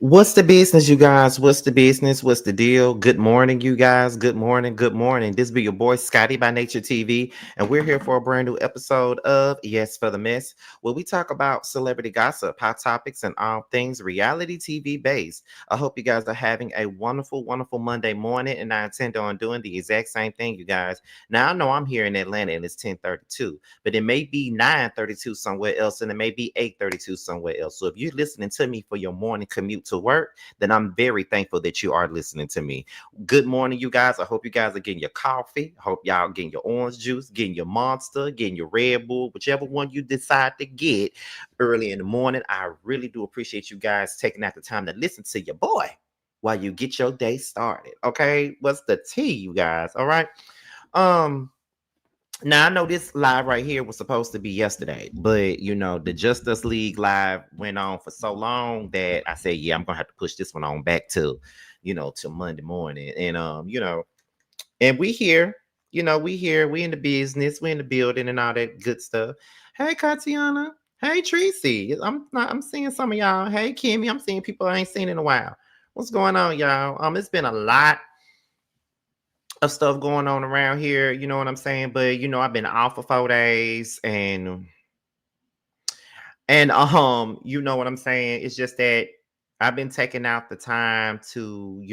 What's the business, you guys? What's the business? What's the deal? Good morning, you guys. Good morning. Good morning. This be your boy Scotty by Nature TV, and we're here for a brand new episode of Yes for the Mess, where we talk about celebrity gossip, hot topics, and all things reality TV based. I hope you guys are having a wonderful, wonderful Monday morning, and I intend on doing the exact same thing, you guys. Now I know I'm here in Atlanta and it's 10:32, but it may be 9:32 somewhere else, and it may be 8:32 somewhere else. So if you're listening to me for your morning commute to work, then I'm very thankful that you are listening to me. Good morning, you guys. I hope you guys are getting your coffee. I hope y'all getting your orange juice, getting your Monster, getting your Red Bull, whichever one you decide to get early in the morning. I really do appreciate you guys taking out the time to listen to your boy while you get your day started. Okay, what's the tea, you guys? All right. Um, Now I know this live right here was supposed to be yesterday, but the Justice League live went on for so long that I said, yeah, I'm gonna have to push this one on back to Monday morning. And we here, we here, we in the business, we in the building and all that good stuff. Hey Katiana, hey Tracy. I'm seeing some of y'all. Hey Kimmy, I'm seeing people I ain't seen in a while. What's going on, y'all? It's been a lot of stuff going on around here, you know what I'm saying? But I've been off for 4 days and you know what I'm saying? It's just that I've been taking out the time to,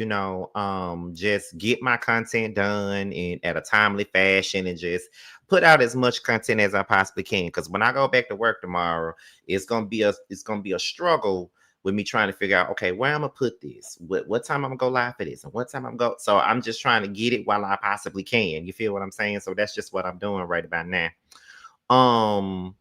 just get my content done and at a timely fashion and just put out as much content as I possibly can. Cause when I go back to work tomorrow, it's gonna be a struggle with me trying to figure out, okay, where I'm gonna put this, what time I'm gonna go live for this, and what time I'm go. So I'm just trying to get it while I possibly can. You feel what I'm saying? So that's just what I'm doing right about now. Um,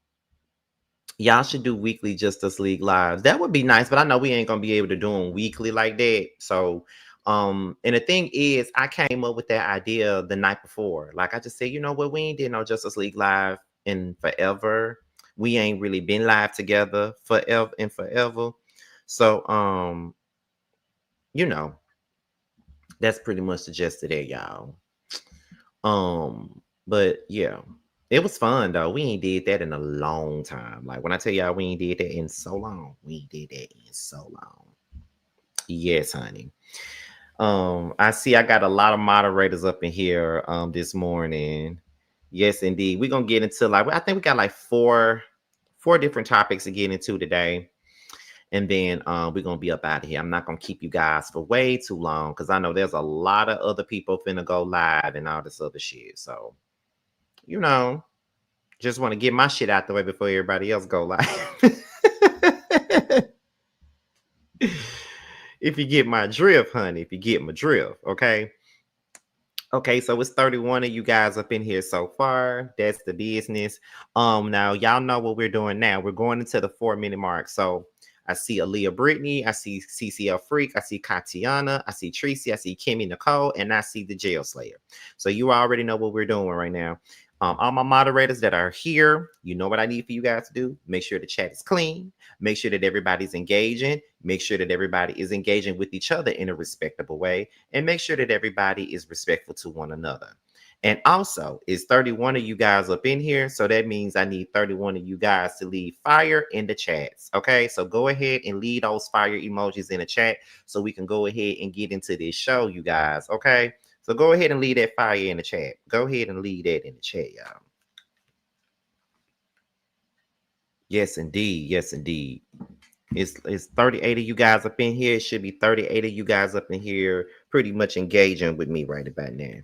y'all should do weekly Justice League lives. That would be nice, but I know we ain't gonna be able to do them weekly like that. So, and the thing is, I came up with that idea the night before. Like I just said, you know what, we ain't did no Justice League live in forever. We ain't really been live together forever and forever. So, you know, that's pretty much the gist of that, y'all. But yeah, it was fun though. We ain't did that in a long time. Like when I tell y'all we ain't did that in so long, we ain't did that in so long. Yes, honey. I see I got a lot of moderators up in here this morning. Yes, indeed. We're gonna get into like I think we got like four different topics to get into today. And then we're gonna be up out of here. I'm not gonna keep you guys for way too long because I know there's a lot of other people finna go live and all this other shit. So, you know, just want to get my shit out the way before everybody else go live. If you get my drift, honey, if you get my drift, okay. Okay, so it's 31 of you guys up in here so far. That's the business. Now y'all know what we're doing now. We're going into the 4 minute mark. So I see Aaliyah Brittany, I see CCL Freak, I see Katiana, I see Tracy, I see Kimmy Nicole, and I see the Jail Slayer. So you already know what we're doing right now. All my moderators that are here, you know what I need for you guys to do. Make sure the chat is clean. Make sure that everybody's engaging. Make sure that everybody is engaging with each other in a respectable way. And make sure that everybody is respectful to one another. And also, it's 31 of you guys up in here. So that means I need 31 of you guys to leave fire in the chats. Okay, so go ahead and leave those fire emojis in the chat so we can go ahead and get into this show, you guys. Okay, so go ahead and leave that fire in the chat. Go ahead and leave that in the chat, y'all. Yes, indeed. Yes, indeed. It's 38 of you guys up in here. It should be 38 of you guys up in here pretty much engaging with me right about now.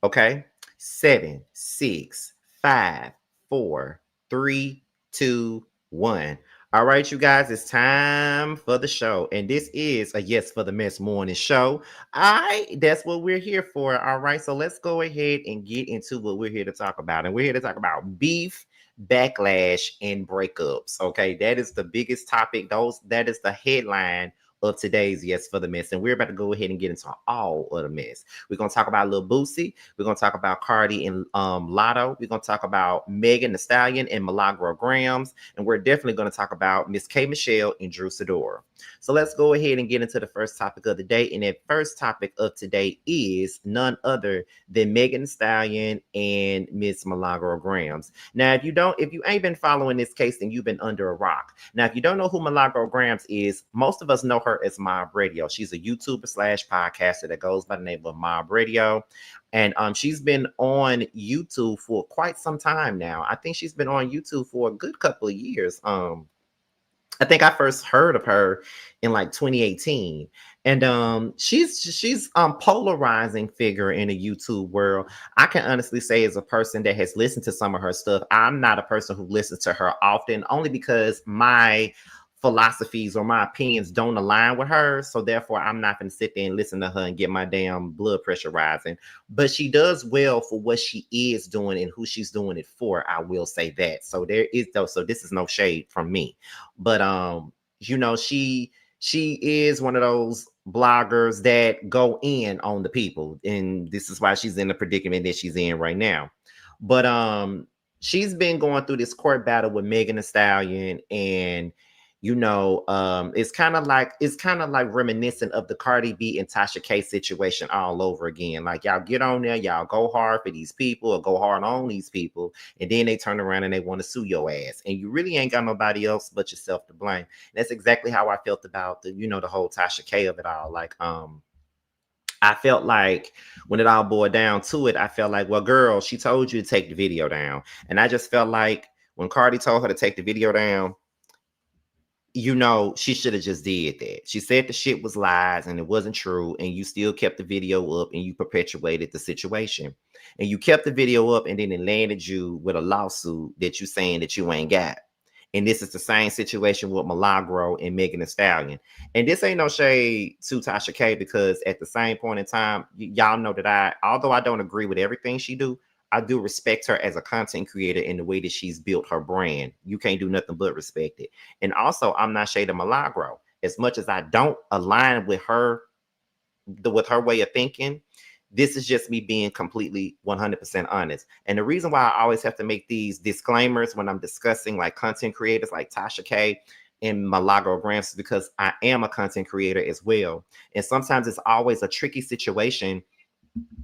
Okay. 7, 6, 5, 4, 3, 2, 1. All right, you guys, it's time for the show. And this is a Yes for the Mess morning show. That's what we're here for. All right, so let's go ahead and get into what we're here to talk about. And we're here to talk about beef, backlash, and breakups. Okay, that is the biggest topic. That is the headline of today's Yes for the Mess. And we're about to go ahead and get into all of the mess. We're going to talk about Lil Boosie. We're going to talk about Cardi and Latto. We're going to talk about Megan Thee Stallion and Milagro Grams. And we're definitely going to talk about Miss K. Michelle and Drew Sidora. So let's go ahead and get into the first topic of the day. And that first topic of today is none other than Megan Thee Stallion and Miss Milagro Grams. Now, if you ain't been following this case, then you've been under a rock. Now, if you don't know who Milagro Grams is, most of us know her as Mob Radio. She's a YouTuber / podcaster that goes by the name of Mob Radio. And she's been on YouTube for quite some time now. I think she's been on YouTube for a good couple of years. I think I first heard of her in like 2018. And she's polarizing figure in the YouTube world. I can honestly say, as a person that has listened to some of her stuff, I'm not a person who listens to her often, only because my philosophies or my opinions don't align with hers. So therefore, I'm not going to sit there and listen to her and get my damn blood pressure rising. But she does well for what she is doing and who she's doing it for. I will say that. So there is though. So this is no shade from me. But she is one of those bloggers that go in on the people, and this is why she's in the predicament that she's in right now. But she's been going through this court battle with Megan Thee Stallion, and it's kind of like reminiscent of the Cardi B and Tasha K situation all over again. Like, y'all get on there, y'all go hard for these people or go hard on these people, and then they turn around and they want to sue your ass, and you really ain't got nobody else but yourself to blame. And that's exactly how I felt about the whole Tasha K of it all. Like, I felt like when it all boiled down to it, I felt like, well, girl, she told you to take the video down, and I just felt like when Cardi told her to take the video down, she should have just did that. She said the shit was lies and it wasn't true, and you still kept the video up and you perpetuated the situation. And you kept the video up, and then it landed you with a lawsuit that you saying that you ain't got. And this is the same situation with Milagro and Megan Thee Stallion. And this ain't no shade to Tasha K, because at the same point in time, y'all know that although I don't agree with everything she do, I do respect her as a content creator in the way that she's built her brand. You can't do nothing but respect it. And also, I'm not shading Milagro. As much as I don't align with her way of thinking, this is just me being completely 100% honest. And the reason why I always have to make these disclaimers when I'm discussing like content creators like Tasha K and Milagro Gramz is because I am a content creator as well. And sometimes it's always a tricky situation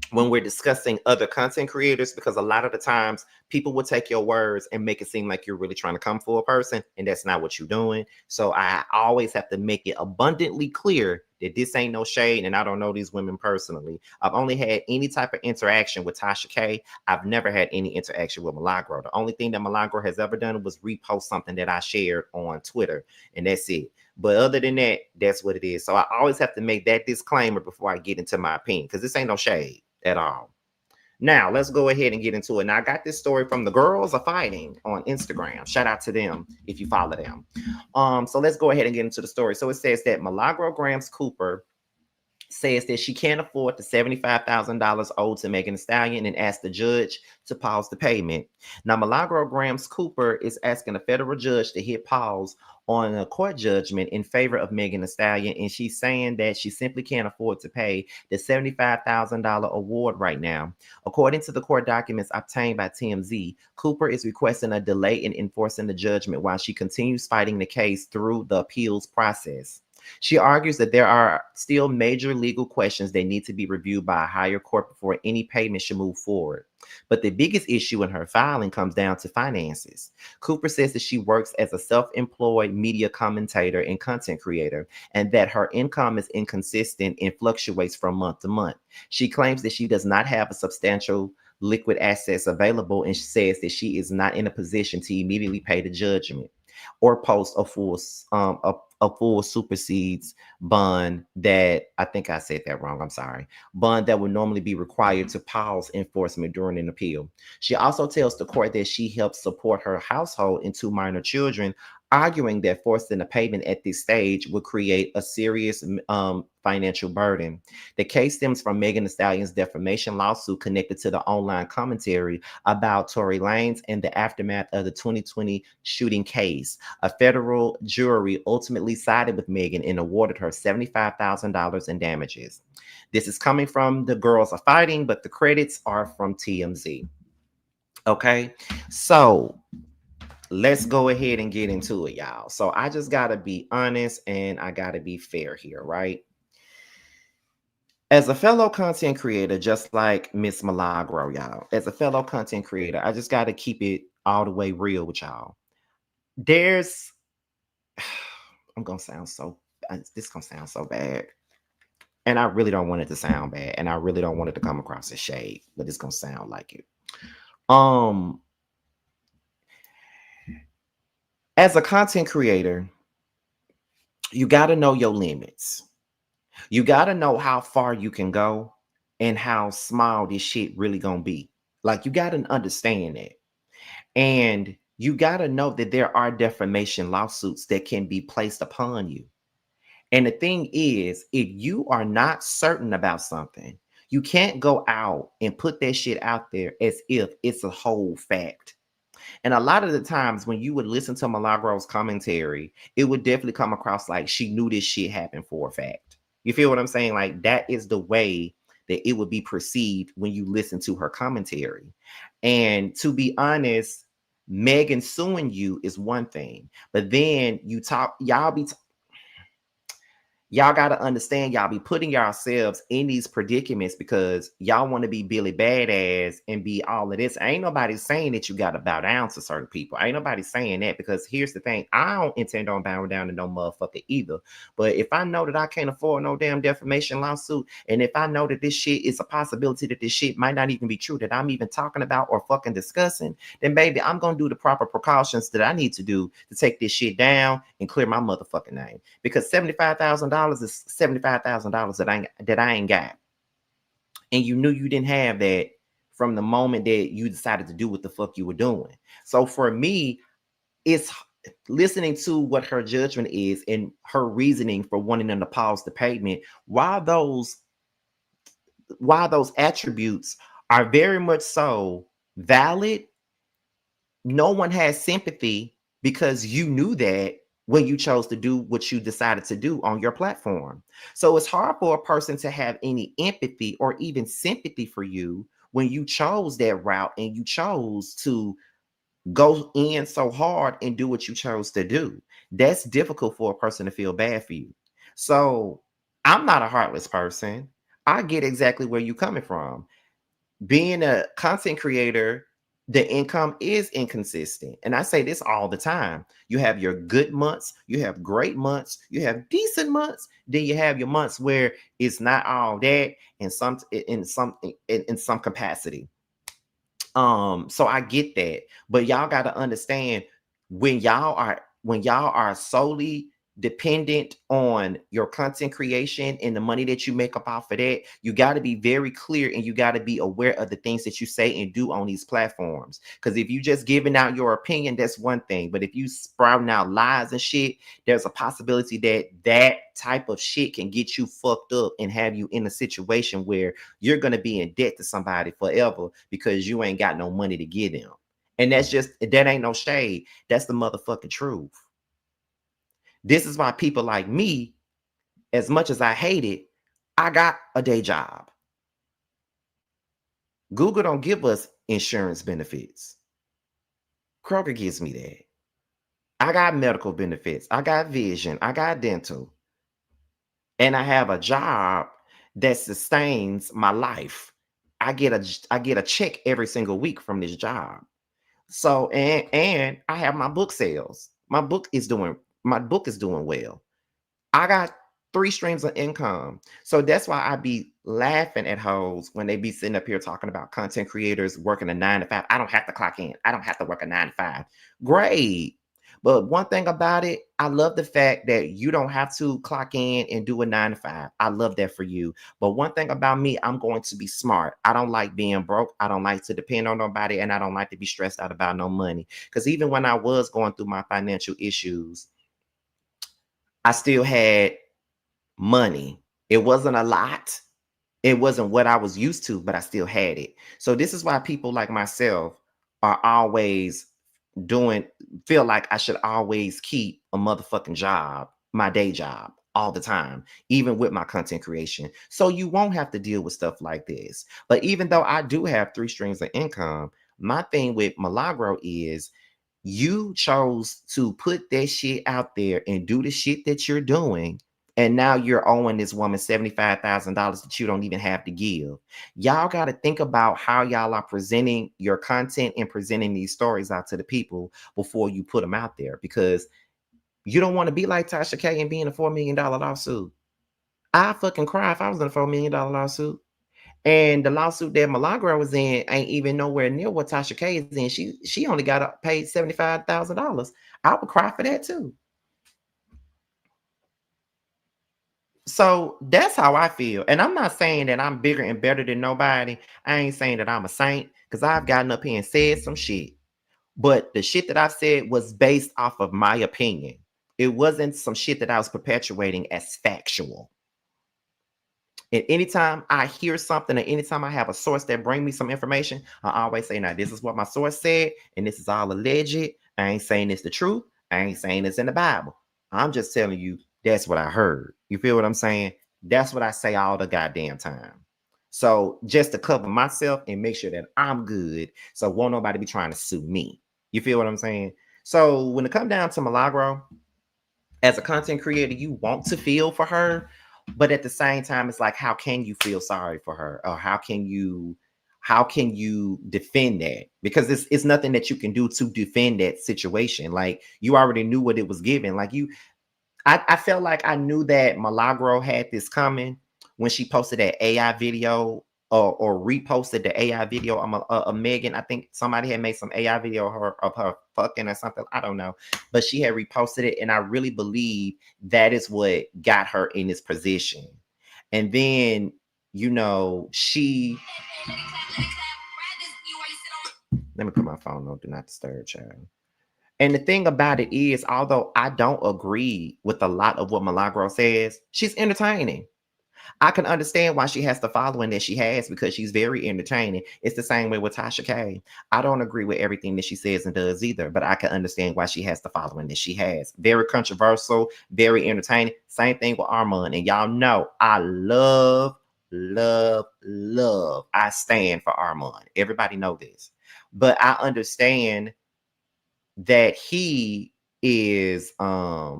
when we're discussing other content creators, because a lot of the times people will take your words and make it seem like you're really trying to come for a person, and that's not what you're doing. So I always have to make it abundantly clear that this ain't no shade, and I don't know these women personally. I've only had any type of interaction with Tasha K. I've never had any interaction with Milagro. The only thing that Milagro has ever done was repost something that I shared on Twitter, and that's it. But other than that, that's what it is. So I always have to make that disclaimer before I get into my opinion, because this ain't no shade at all. Now, let's go ahead and get into it. Now, I got this story from The Girls Are Fighting on Instagram. Shout out to them if you follow them. So let's go ahead and get into the story. So it says that Milagro Grams Cooper says that she can't afford the $75,000 owed to Megan Thee Stallion and asked the judge to pause the payment. Now, Milagro Grams Cooper is asking a federal judge to hit pause on a court judgment in favor of Megan Thee Stallion, and she's saying that she simply can't afford to pay the $75,000 award right now. According to the court documents obtained by TMZ, Cooper is requesting a delay in enforcing the judgment while she continues fighting the case through the appeals process. She argues that there are still major legal questions that need to be reviewed by a higher court before any payment should move forward. But the biggest issue in her filing comes down to finances. Cooper says that she works as a self-employed media commentator and content creator, and that her income is inconsistent and fluctuates from month to month. She claims that she does not have a substantial liquid assets available, and she says that she is not in a position to immediately pay the judgment or post a full supersedes bond that, I think I said that wrong, I'm sorry, bond that would normally be required to pause enforcement during an appeal. She also tells the court that she helps support her household and two minor children arguing that forcing a payment at this stage would create a serious financial burden. The case stems from Megan Thee Stallion's defamation lawsuit connected to the online commentary about Tory Lanez and the aftermath of the 2020 shooting case. A federal jury ultimately sided with Megan and awarded her $75,000 in damages. This is coming from The Girls Are Fighting, but the credits are from TMZ. Okay, so let's go ahead and get into it, y'all. So I just got to be honest and I got to be fair here, right? As a fellow content creator, just like Miss Milagro, y'all, as a fellow content creator, I just got to keep it all the way real with y'all. There's, I'm going to sound so, this going to sound so bad. And I really don't want it to sound bad. And I really don't want it to come across as shade, but it's going to sound like it. As a content creator, you got to know your limits. You got to know how far you can go and how small this shit really gonna be. Like, you got to understand that. And you got to know that there are defamation lawsuits that can be placed upon you. And the thing is, if you are not certain about something, you can't go out and put that shit out there as if it's a whole fact. And a lot of the times when you would listen to Milagro's commentary, it would definitely come across like she knew this shit happened for a fact. You feel what I'm saying? Like, that is the way that it would be perceived when you listen to her commentary. And to be honest, Megan suing you is one thing, but then y'all got to understand, y'all be putting yourselves in these predicaments because y'all want to be Billy Badass and be all of this. Ain't nobody saying that you got to bow down to certain people. Ain't nobody saying that, because here's the thing. I don't intend on bowing down to no motherfucker either. But if I know that I can't afford no damn defamation lawsuit, and if I know that this shit is a possibility that this shit might not even be true, that I'm even talking about or fucking discussing, then baby, I'm going to do the proper precautions that I need to do to take this shit down and clear my motherfucking name. Because $75,000 is $75,000 that I ain't got. And you knew you didn't have that from the moment that you decided to do what the fuck you were doing. So for me, it's listening to what her judgment is and her reasoning for wanting them to pause the payment, while those attributes are very much so valid. No one has sympathy because you knew that when you chose to do what you decided to do on your platform. So it's hard for a person to have any empathy or even sympathy for you when you chose that route and you chose to go in so hard and do what you chose to do. That's difficult for a person to feel bad for you. So I'm not a heartless person. I get exactly where you're coming from. Being a content creator, the income is inconsistent. And I say this all the time. You have your good months, you have great months, you have decent months, then you have your months where it's not all that in some capacity. So I get that. But y'all got to understand, when y'all are solely dependent on your content creation and the money that you make up off of that, you got to be very clear and you got to be aware of the things that you say and do on these platforms. Because if you just giving out your opinion, that's one thing. But if you sprouting out lies and shit, there's a possibility that that type of shit can get you fucked up and have you in a situation where you're going to be in debt to somebody forever because you ain't got no money to give them. And that ain't no shade. That's the motherfucking truth. This is why people like me, as much as I hate it, I got a day job. Google don't give us insurance benefits. Kroger gives me that. I got medical benefits. I got vision. I got dental. And I have a job that sustains my life. I get a check every single week from this job. So and I have my book sales. My book is doing well. I got 3 streams of income. So that's why I be laughing at hoes when they be sitting up here talking about content creators working a 9 to 5. I don't have to clock in. I don't have to work a 9 to 5. Great. But one thing about it, I love the fact that you don't have to clock in and do a 9 to 5. I love that for you. But one thing about me, I'm going to be smart. I don't like being broke. I don't like to depend on nobody, and I don't like to be stressed out about no money. Because even when I was going through my financial issues, I still had money. It wasn't a lot. It wasn't what I was used to, but I still had it. So this is why people like myself are always doing feel like I should always keep a motherfucking job, my day job, all the time, even with my content creation. So you won't have to deal with stuff like this. But even though I do have 3 streams of income, my thing with Milagro is you chose to put that shit out there and do the shit that you're doing. And now you're owing this woman $75,000 that you don't even have to give. Y'all got to think about how y'all are presenting your content and presenting these stories out to the people before you put them out there, because you don't want to be like Tasha K and be in a $4 million lawsuit. I fucking cry if I was in a $4 million lawsuit. And the lawsuit that Milagro was in ain't even nowhere near what Tasha K is in. She only got paid $75,000. I would cry for that too. So that's how I feel. And I'm not saying that I'm bigger and better than nobody. I ain't saying that I'm a saint, because I've gotten up here and said some shit. But the shit that I said was based off of my opinion. It wasn't some shit that I was perpetuating as factual. And anytime I hear something, or anytime I have a source that bring me some information, I always say, now this is what my source said, and this is all alleged. I ain't saying it's the truth. I ain't saying it's in the Bible. I'm just telling you that's what I heard. You feel what I'm saying? That's what I say all the goddamn time. So just to cover myself and make sure that I'm good, so won't nobody be trying to sue me. You feel what I'm saying? So when it comes down to Milagro, as a content creator, you want to feel for her, but at the same time, it's like, how can you feel sorry for her, or how can you defend that? Because it's nothing that you can do to defend that situation. Like, you already knew what it was given. Like, I felt like I knew that Milagro had this coming when she posted that AI video, or reposted the AI video of Megan. I think somebody had made some AI video of her fucking or something. I don't know. But she had reposted it. And I really believe that is what got her in this position. And then, let me put my phone on Do Not Disturb, child. And the thing about it is, although I don't agree with a lot of what Milagro says, she's entertaining. I can understand why she has the following that she has, because she's very entertaining. It's the same way with Tasha K. I don't agree with everything that she says and does either, but I can understand why she has the following that she has. Very controversial, very entertaining. Same thing with Armand. And y'all know I love, love, love. I stand for Armand. Everybody know this. But I understand that he is I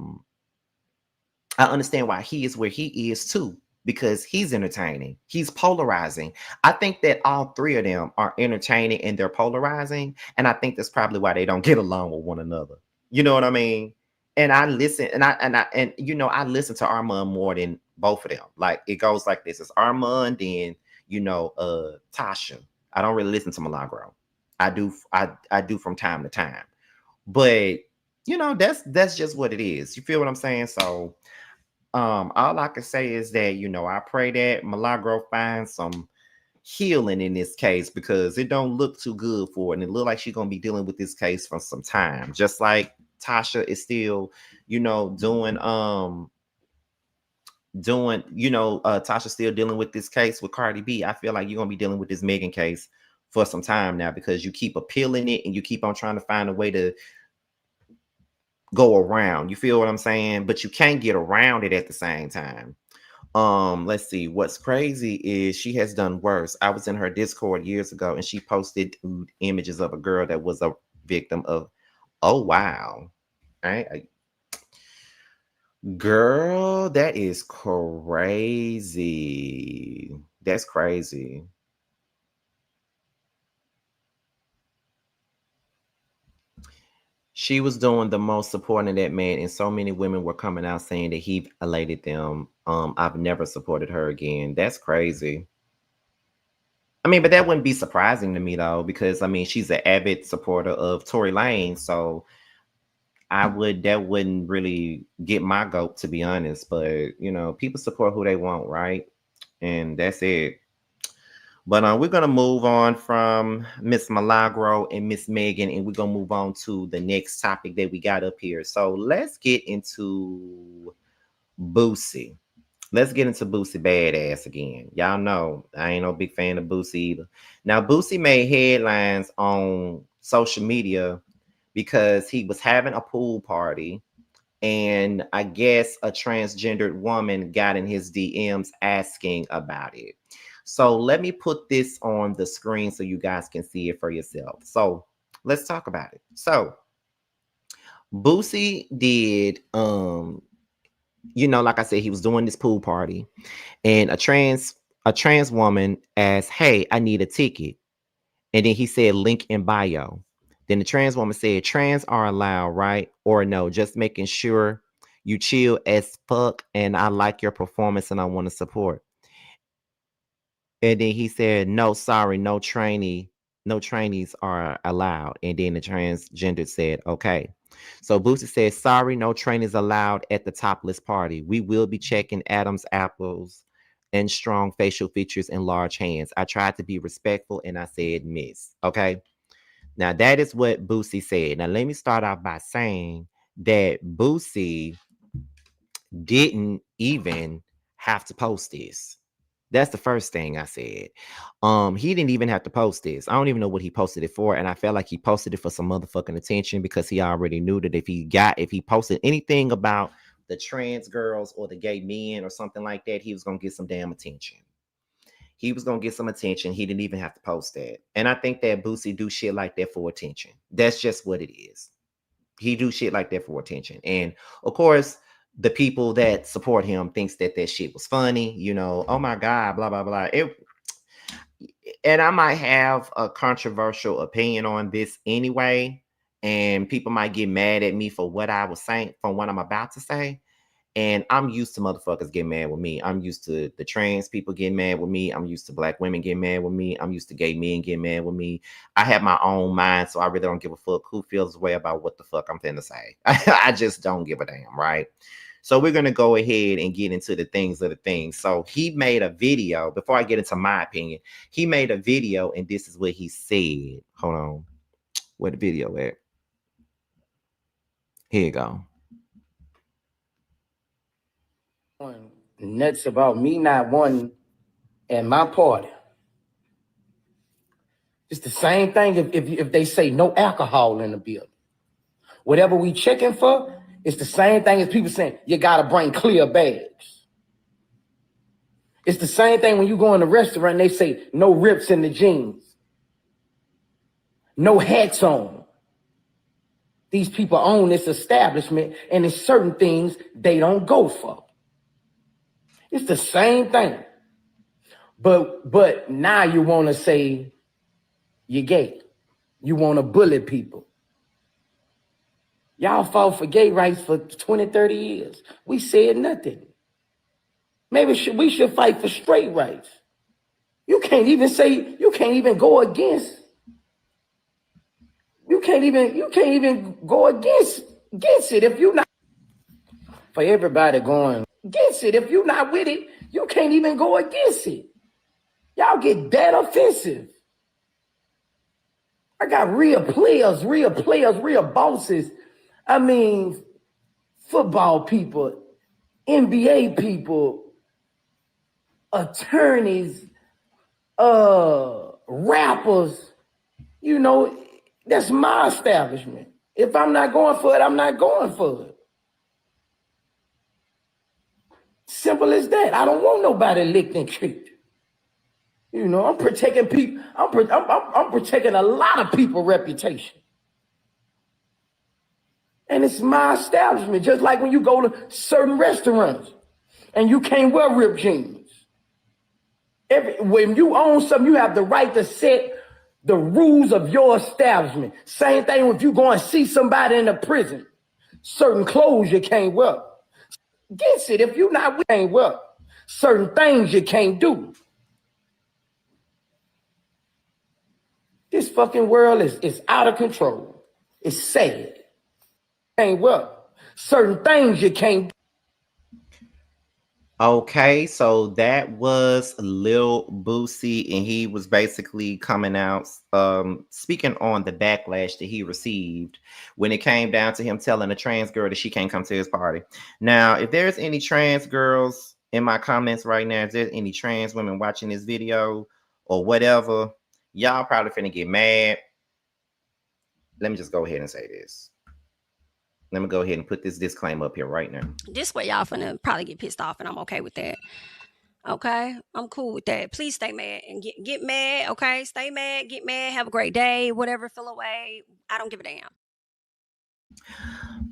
understand why he is where he is too, because he's entertaining. He's polarizing. I think that all three of them are entertaining and they're polarizing. And I think that's probably why they don't get along with one another. You know what I mean? And I listen, I listen to Armand more than both of them. Like, it goes like this: it's Armand, then Tasha. I don't really listen to Milagro. I do from time to time. But that's just what it is. You feel what I'm saying? So all I can say is that, I pray that Milagro finds some healing in this case, because it don't look too good for it. And it look like she's gonna be dealing with this case for some time. Just like Tasha is still, Tasha's still dealing with this case with Cardi B. I feel like you're gonna be dealing with this Megan case for some time now, because you keep appealing it and you keep on trying to find a way to go around. You feel what I'm saying? But you can't get around it at the same time. Let's see. What's crazy is she has done worse. I was in her Discord years ago, and she posted images of a girl that was a victim of. Oh wow, girl, that is crazy. That's crazy. She was doing the most supporting that man, and so many women were coming out saying that he violated them. I've never supported her again. That's crazy. I mean, but that wouldn't be surprising to me though, because I mean, she's an avid supporter of Tory Lanez. So that wouldn't really get my goat, to be honest. But people support who they want, right? And that's it. But we're gonna move on from Miss Milagro and Miss Megan, and we're gonna move on to the next topic that we got up here. So let's get into Boosie. Let's get into Boosie Badass again. Y'all know I ain't no big fan of Boosie either. Now, Boosie made headlines on social media because he was having a pool party, and I guess a transgendered woman got in his DMs asking about it. So let me put this on the screen so you guys can see it for yourself. So let's talk about it. So Boosie did, like I said, he was doing this pool party, and a trans woman asked, "Hey, I need a ticket." And then he said, "Link in bio." Then the trans woman said, "Trans are allowed, right? Or no, just making sure you chill as fuck, and I like your performance and I want to support." And then he said, "No, sorry, no trainees are allowed." And then the transgender said, "Okay." So Boosie said, "Sorry, no trainees allowed at the topless party. We will be checking Adam's apples and strong facial features and large hands. I tried to be respectful and I said miss." Okay. Now that is what Boosie said. Now let me start out by saying that Boosie didn't even have to post this. That's the first thing I said. He didn't even have to post this. I don't even know what he posted it for, and I felt like he posted it for some motherfucking attention because he already knew that if he posted anything about the trans girls or the gay men or something like that, he was gonna get some damn attention. He was gonna get some attention. He didn't even have to post that. And I think that Boosie do shit like that for attention. That's just what it is. He do shit like that for attention. And of course, the people that support him thinks that shit was funny. Oh my God, blah, blah, blah. And I might have a controversial opinion on this anyway. And people might get mad at me for what I was saying, from what I'm about to say. And I'm used to motherfuckers getting mad with me. I'm used to the trans people getting mad with me. I'm used to black women getting mad with me. I'm used to gay men getting mad with me. I have my own mind, so I really don't give a fuck who feels the way about what the fuck I'm finna say. I just don't give a damn, right? So we're going to go ahead and get into the things of the things. So he made a video. Before I get into my opinion, he made a video, and this is what he said. Hold on. Where the video at? Here you go. Nuts about me not wanting at my party. It's the same thing if they say no alcohol in the building. Whatever we checking for, it's the same thing as people saying you gotta bring clear bags. It's the same thing when you go in a restaurant and they say no rips in the jeans, no hats on. These people own this establishment, and it's certain things they don't go for. It's the same thing. But now you want to say you're gay. You want to bully people. Y'all fought for gay rights for 20, 30 years. We said nothing. Maybe we should fight for straight rights. You can't even go against. You can't even go against it if you're not. For everybody going against it, if you're not with it, you can't even go against it. Y'all get that offensive. I got real players, real bosses. I mean, football people, NBA people, attorneys, rappers. That's my establishment. If I'm not going for it, I'm not going for it. Simple as that. I don't want nobody licked and treated. I'm protecting people. I'm protecting a lot of people's reputation. And it's my establishment. Just like when you go to certain restaurants and you can't wear ripped jeans. When you own something, you have the right to set the rules of your establishment. Same thing if you go and see somebody in a prison. Certain clothes you can't wear. Against it, if you're not, we can't wear. Certain things you can't do. This fucking world is out of control. It's sad. what? Certain things you can't. Okay, so that was Lil Boosie, and he was basically coming out, speaking on the backlash that he received when it came down to him telling a trans girl that she can't come to his party. Now, if there's any trans girls in my comments right now, if there's any trans women watching this video or whatever, y'all probably finna get mad. Let me just go ahead and say this. Let me go ahead and put this disclaimer up here right now. This way y'all finna probably get pissed off, and I'm okay with that. Okay, I'm cool with that. Please stay mad and get mad. Okay, stay mad, get mad, have a great day, whatever. Feel away. I don't give a damn.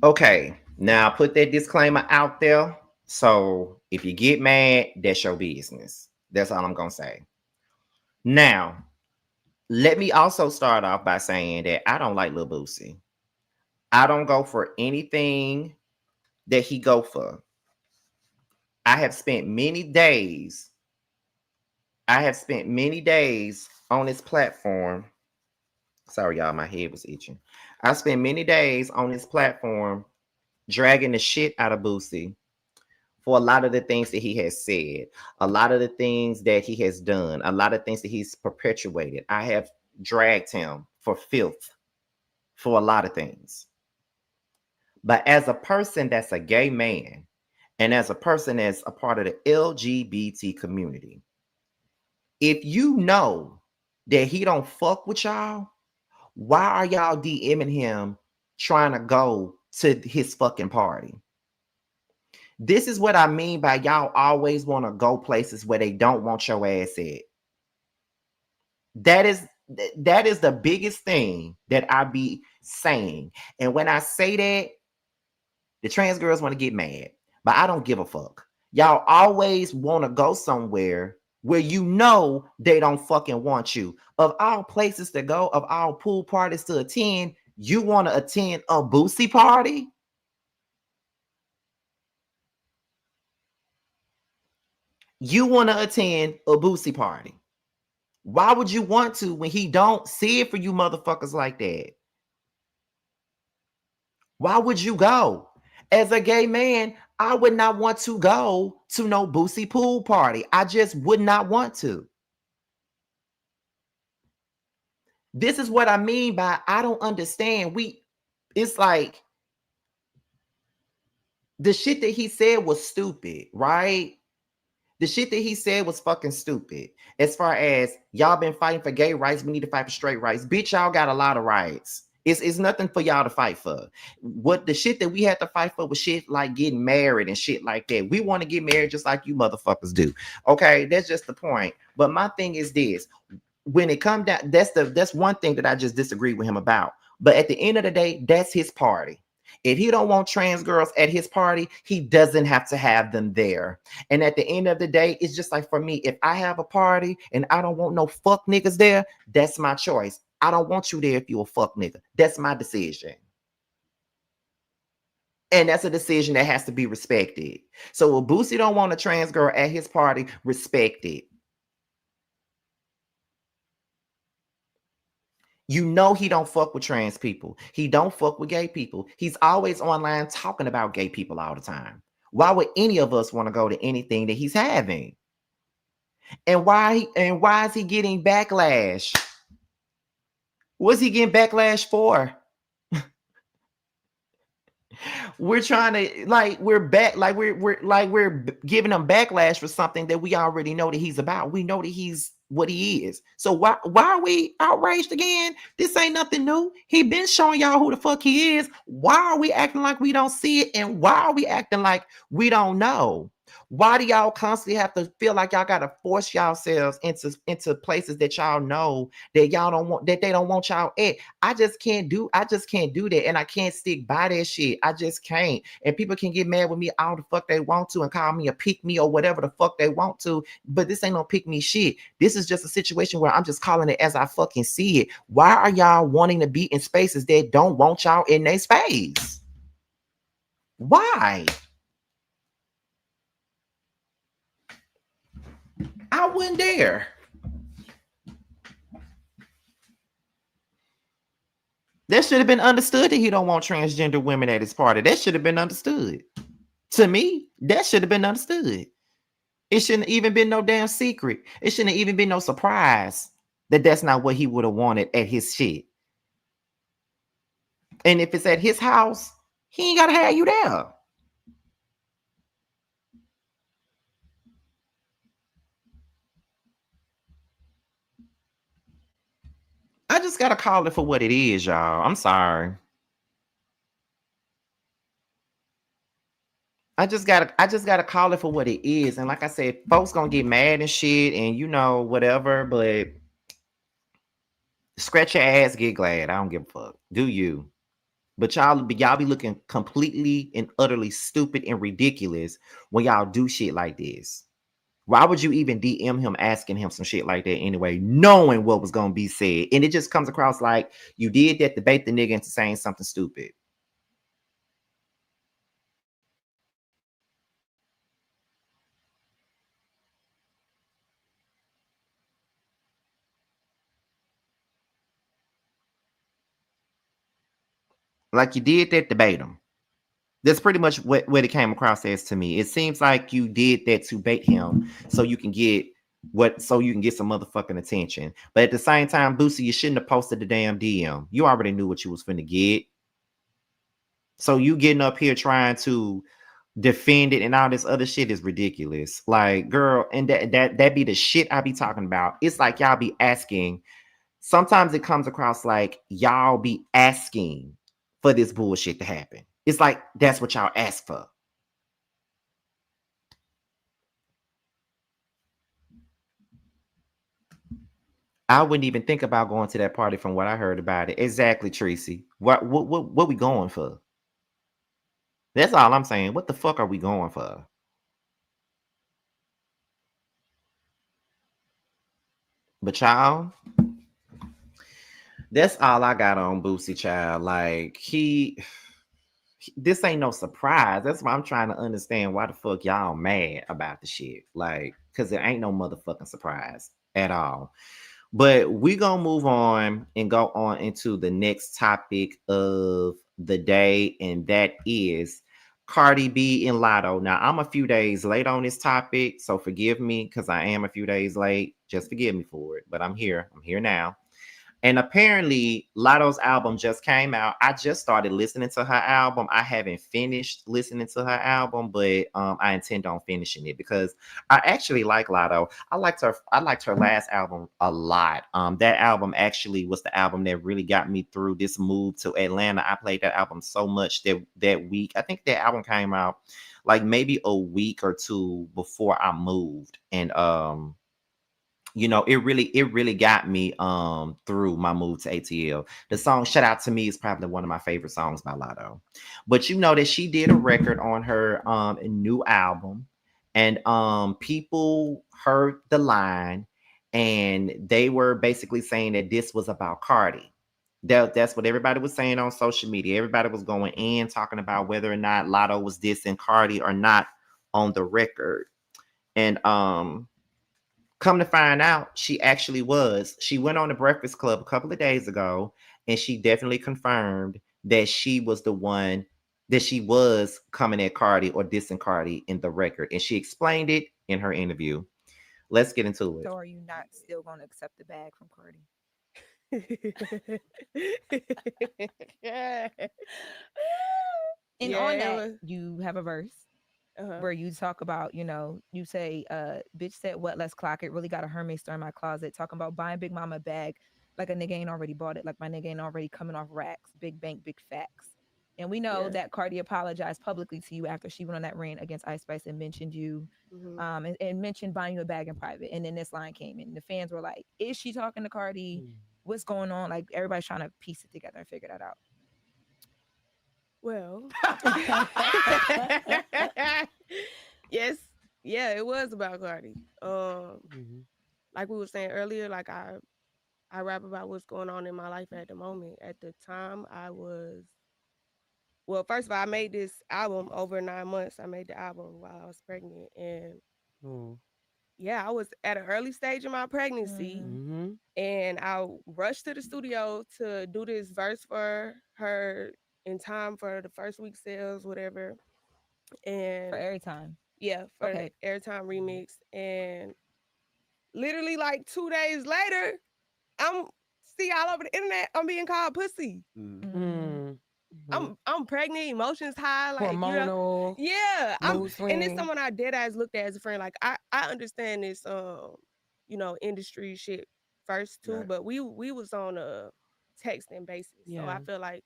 Okay, now put that disclaimer out there. So if you get mad, that's your business. That's all I'm gonna say. Now, let me also start off by saying that I don't like Lil Boosie. I don't go for anything that he go for. I have spent many days. I have spent many days on this platform. Sorry, y'all, my head was itching. I spent many days on this platform dragging the shit out of Boosie for a lot of the things that he has said, a lot of the things that he has done, a lot of things that he's perpetuated. I have dragged him for filth for a lot of things. But as a person that's a gay man, and as a person that's a part of the LGBT community, if you know that he don't fuck with y'all, why are y'all DMing him trying to go to his fucking party? This is what I mean by y'all always want to go places where they don't want your ass at. That is the biggest thing that I be saying. And when I say that, the trans girls want to get mad, but I don't give a fuck. Y'all always want to go somewhere where you know they don't fucking want you. Of all places to go, of all pool parties to attend, you want to attend a Boosie party? You want to attend a Boosie party. Why would you want to when he don't see it for you motherfuckers like that? Why would you go? As a gay man, I would not want to go to no Boosie pool party. I just would not want to. This is what I mean by I don't understand. It's like the shit that he said was stupid, right? The shit that he said was fucking stupid. As far as y'all been fighting for gay rights, we need to fight for straight rights. Bitch, y'all got a lot of rights. It's nothing for y'all to fight for. What the shit that we had to fight for was shit like getting married and shit like that. We want to get married just like you motherfuckers do. Okay, that's just the point. But my thing is this: when it comes down, that's one thing that I just disagree with him about. But at the end of the day, that's his party. If he don't want trans girls at his party, he doesn't have to have them there. And at the end of the day, it's just like for me, if I have a party and I don't want no fuck niggas there, that's my choice. I don't want you there if you a fuck nigga. That's my decision. And that's a decision that has to be respected. So if Boosie don't want a trans girl at his party, respect it. You know he don't fuck with trans people. He don't fuck with gay people. He's always online talking about gay people all the time. Why would any of us want to go to anything that he's having? And why is he getting backlash? What's he getting backlash for? We're trying to we're giving him backlash for something that we already know that he's about. We know that he's what he is. So why are we outraged again? This ain't nothing new. He been showing y'all who the fuck he is. Why are we acting like we don't see it? And why are we acting like we don't know? Why do y'all constantly have to feel like y'all gotta force yourselves into places that y'all know that y'all don't want, that they don't want y'all at? I just can't do that, and I can't stick by that shit. I just can't. And people can get mad with me all the fuck they want to and call me a pick me or whatever the fuck they want to, but this ain't no pick me shit. This is just a situation where I'm just calling it as I fucking see it. Why are y'all wanting to be in spaces that don't want y'all in their space? Why? I wouldn't dare. That should have been understood that he don't want transgender women at his party. That should have been understood. To me, that should have been understood. It shouldn't even been no damn secret. It shouldn't even been no surprise that that's not what he would have wanted at his shit. And if it's at his house, he ain't gotta have you there. I just gotta call it for what it is, y'all. I'm sorry. I just gotta call it for what it is. And like I said, folks gonna get mad and shit and whatever, but scratch your ass, get glad. I don't give a fuck. Do you? But y'all be looking completely and utterly stupid and ridiculous when y'all do shit like this. Why would you even DM him asking him some shit like that anyway, knowing what was gonna be said? And it just comes across like you did that to bait the nigga into saying something stupid. Like you did that to bait him. That's pretty much what it came across as to me. It seems like you did that to bait him so you can get some motherfucking attention. But at the same time, Boosie, you shouldn't have posted the damn DM. You already knew what you was finna get. So you getting up here trying to defend it and all this other shit is ridiculous. Like, girl, and that be the shit I be talking about. It's like y'all be asking. Sometimes it comes across like y'all be asking for this bullshit to happen. It's like that's what y'all ask for. I wouldn't even think about going to that party from what I heard about it. Exactly, Tracy. What we going for? That's all I'm saying. What the fuck are we going for? But y'all, that's all I got on Boosie, child. Like this ain't no surprise. That's why I'm trying to understand why the fuck y'all mad about the shit. Like, cause it ain't no motherfucking surprise at all. But we gonna move on and go on into the next topic of the day, and that is Cardi B and Latto. Now I'm a few days late on this topic, so forgive me because I am a few days late. Just forgive me for it. But I'm here. I'm here now. And apparently, Latto's album just came out. I just started listening to her album. I haven't finished listening to her album, but I intend on finishing it because I actually like Latto. I liked her. I liked her last album a lot. That album actually was the album that really got me through this move to Atlanta. I played that album so much that week. I think that album came out like maybe a week or two before I moved, and it really got me through my move to ATL. The song Shout Out to Me is probably one of my favorite songs by Latto. But you know that she did a record on her new album, and people heard the line and they were basically saying that this was about Cardi. That's what everybody was saying on social media. Everybody was going in talking about whether or not Latto was dissing Cardi or not on the record. And come to find out, she actually was. She went on the Breakfast Club a couple of days ago, and she definitely confirmed that she was the one that she was coming at Cardi or dissing Cardi in the record, and she explained it in her interview. Let's get into it. So are you not still going to accept the bag from Cardi? Yeah. And Yeah, on it that, was. you have a verse Uh-huh. where you talk about, you say, bitch said what, let's clock it. Really got a Hermes store in my closet. Talking about buying Big Mama a bag like a nigga ain't already bought it. Like my nigga ain't already coming off racks. Big bank, big facts. And we know Yeah. that Cardi apologized publicly to you after she went on that rant against Ice Spice and mentioned you, Hmm. and mentioned buying you a bag in private. And then this line came in. The fans were like, is she talking to Cardi? What's going on? Like everybody's trying to piece it together and figure that out. Well, yes, yeah, it was about Cardi. Like we were saying earlier, like I rap about what's going on in my life at the moment. At the time, well, first of all, I made this album over 9 months. I made the album while I was pregnant, and yeah, I was at an early stage in my pregnancy, and I rushed to the studio to do this verse for her in time for the first week sales, whatever. For And every time. yeah, for the Okay. airtime remix. And literally like 2 days later, I'm see all over the internet, I'm being called pussy. I'm pregnant, emotions high, like Hormonal, yeah. mood And it's swing. someone I dead eyes looked at as a friend. Like I understand this industry shit first too, but we was on a texting basis. So I feel like,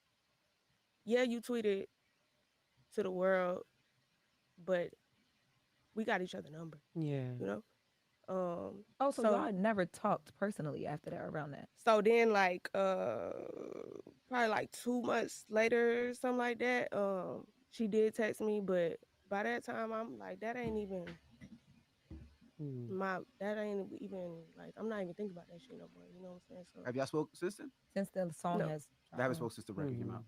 yeah, you tweeted to the world, but we got each other number. Yeah. You know? Oh, so y'all had never talked personally after that around that. So then like probably like 2 months later, something like that, she did text me, but by that time I'm like, that ain't even like, I'm not even thinking about that shit no more. You know what I'm saying? So Have y'all spoke since then? Since the song No. has I haven't dropped. spoke since the record came out.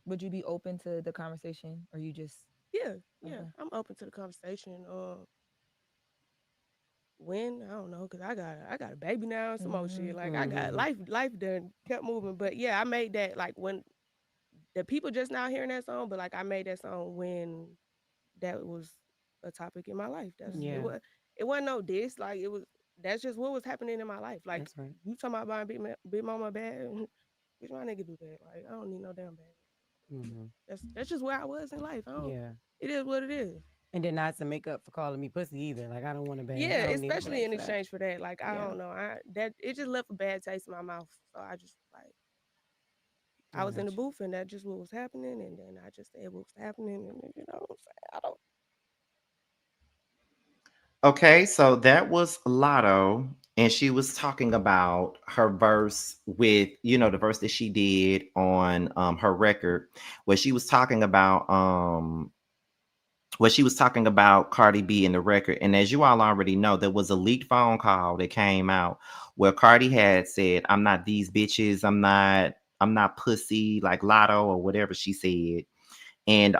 Would you be open to the conversation, or you just yeah, Okay. I'm open to the conversation. When I don't know, cause I got a baby now and some more shit. Like I got life done kept moving. But yeah, I made that like when the people just now hearing that song, but like I made that song when that was a topic in my life. It wasn't no diss. Like that's just what was happening in my life. Like That's right. you talking about buying big mama bag, bitch, my nigga do that. Like I don't need no damn bag. That's just where I was in life. It is what it is. And then not to make up for calling me pussy either. Like I don't want to bag. Yeah, I don't need a especially bag in for that. exchange for that. Like I don't know. That it just left a bad taste in my mouth. So I just like I was in the booth and that just what was happening, and then I just said what was happening, and you know what I'm saying? I don't. Okay, so that was Latto, and she was talking about her verse with, the verse that she did on her record, where she was talking about Cardi B in the record. And as you all already know, there was a leaked phone call that came out where Cardi had said, "I'm not these bitches, I'm not pussy," like Latto or whatever she said. And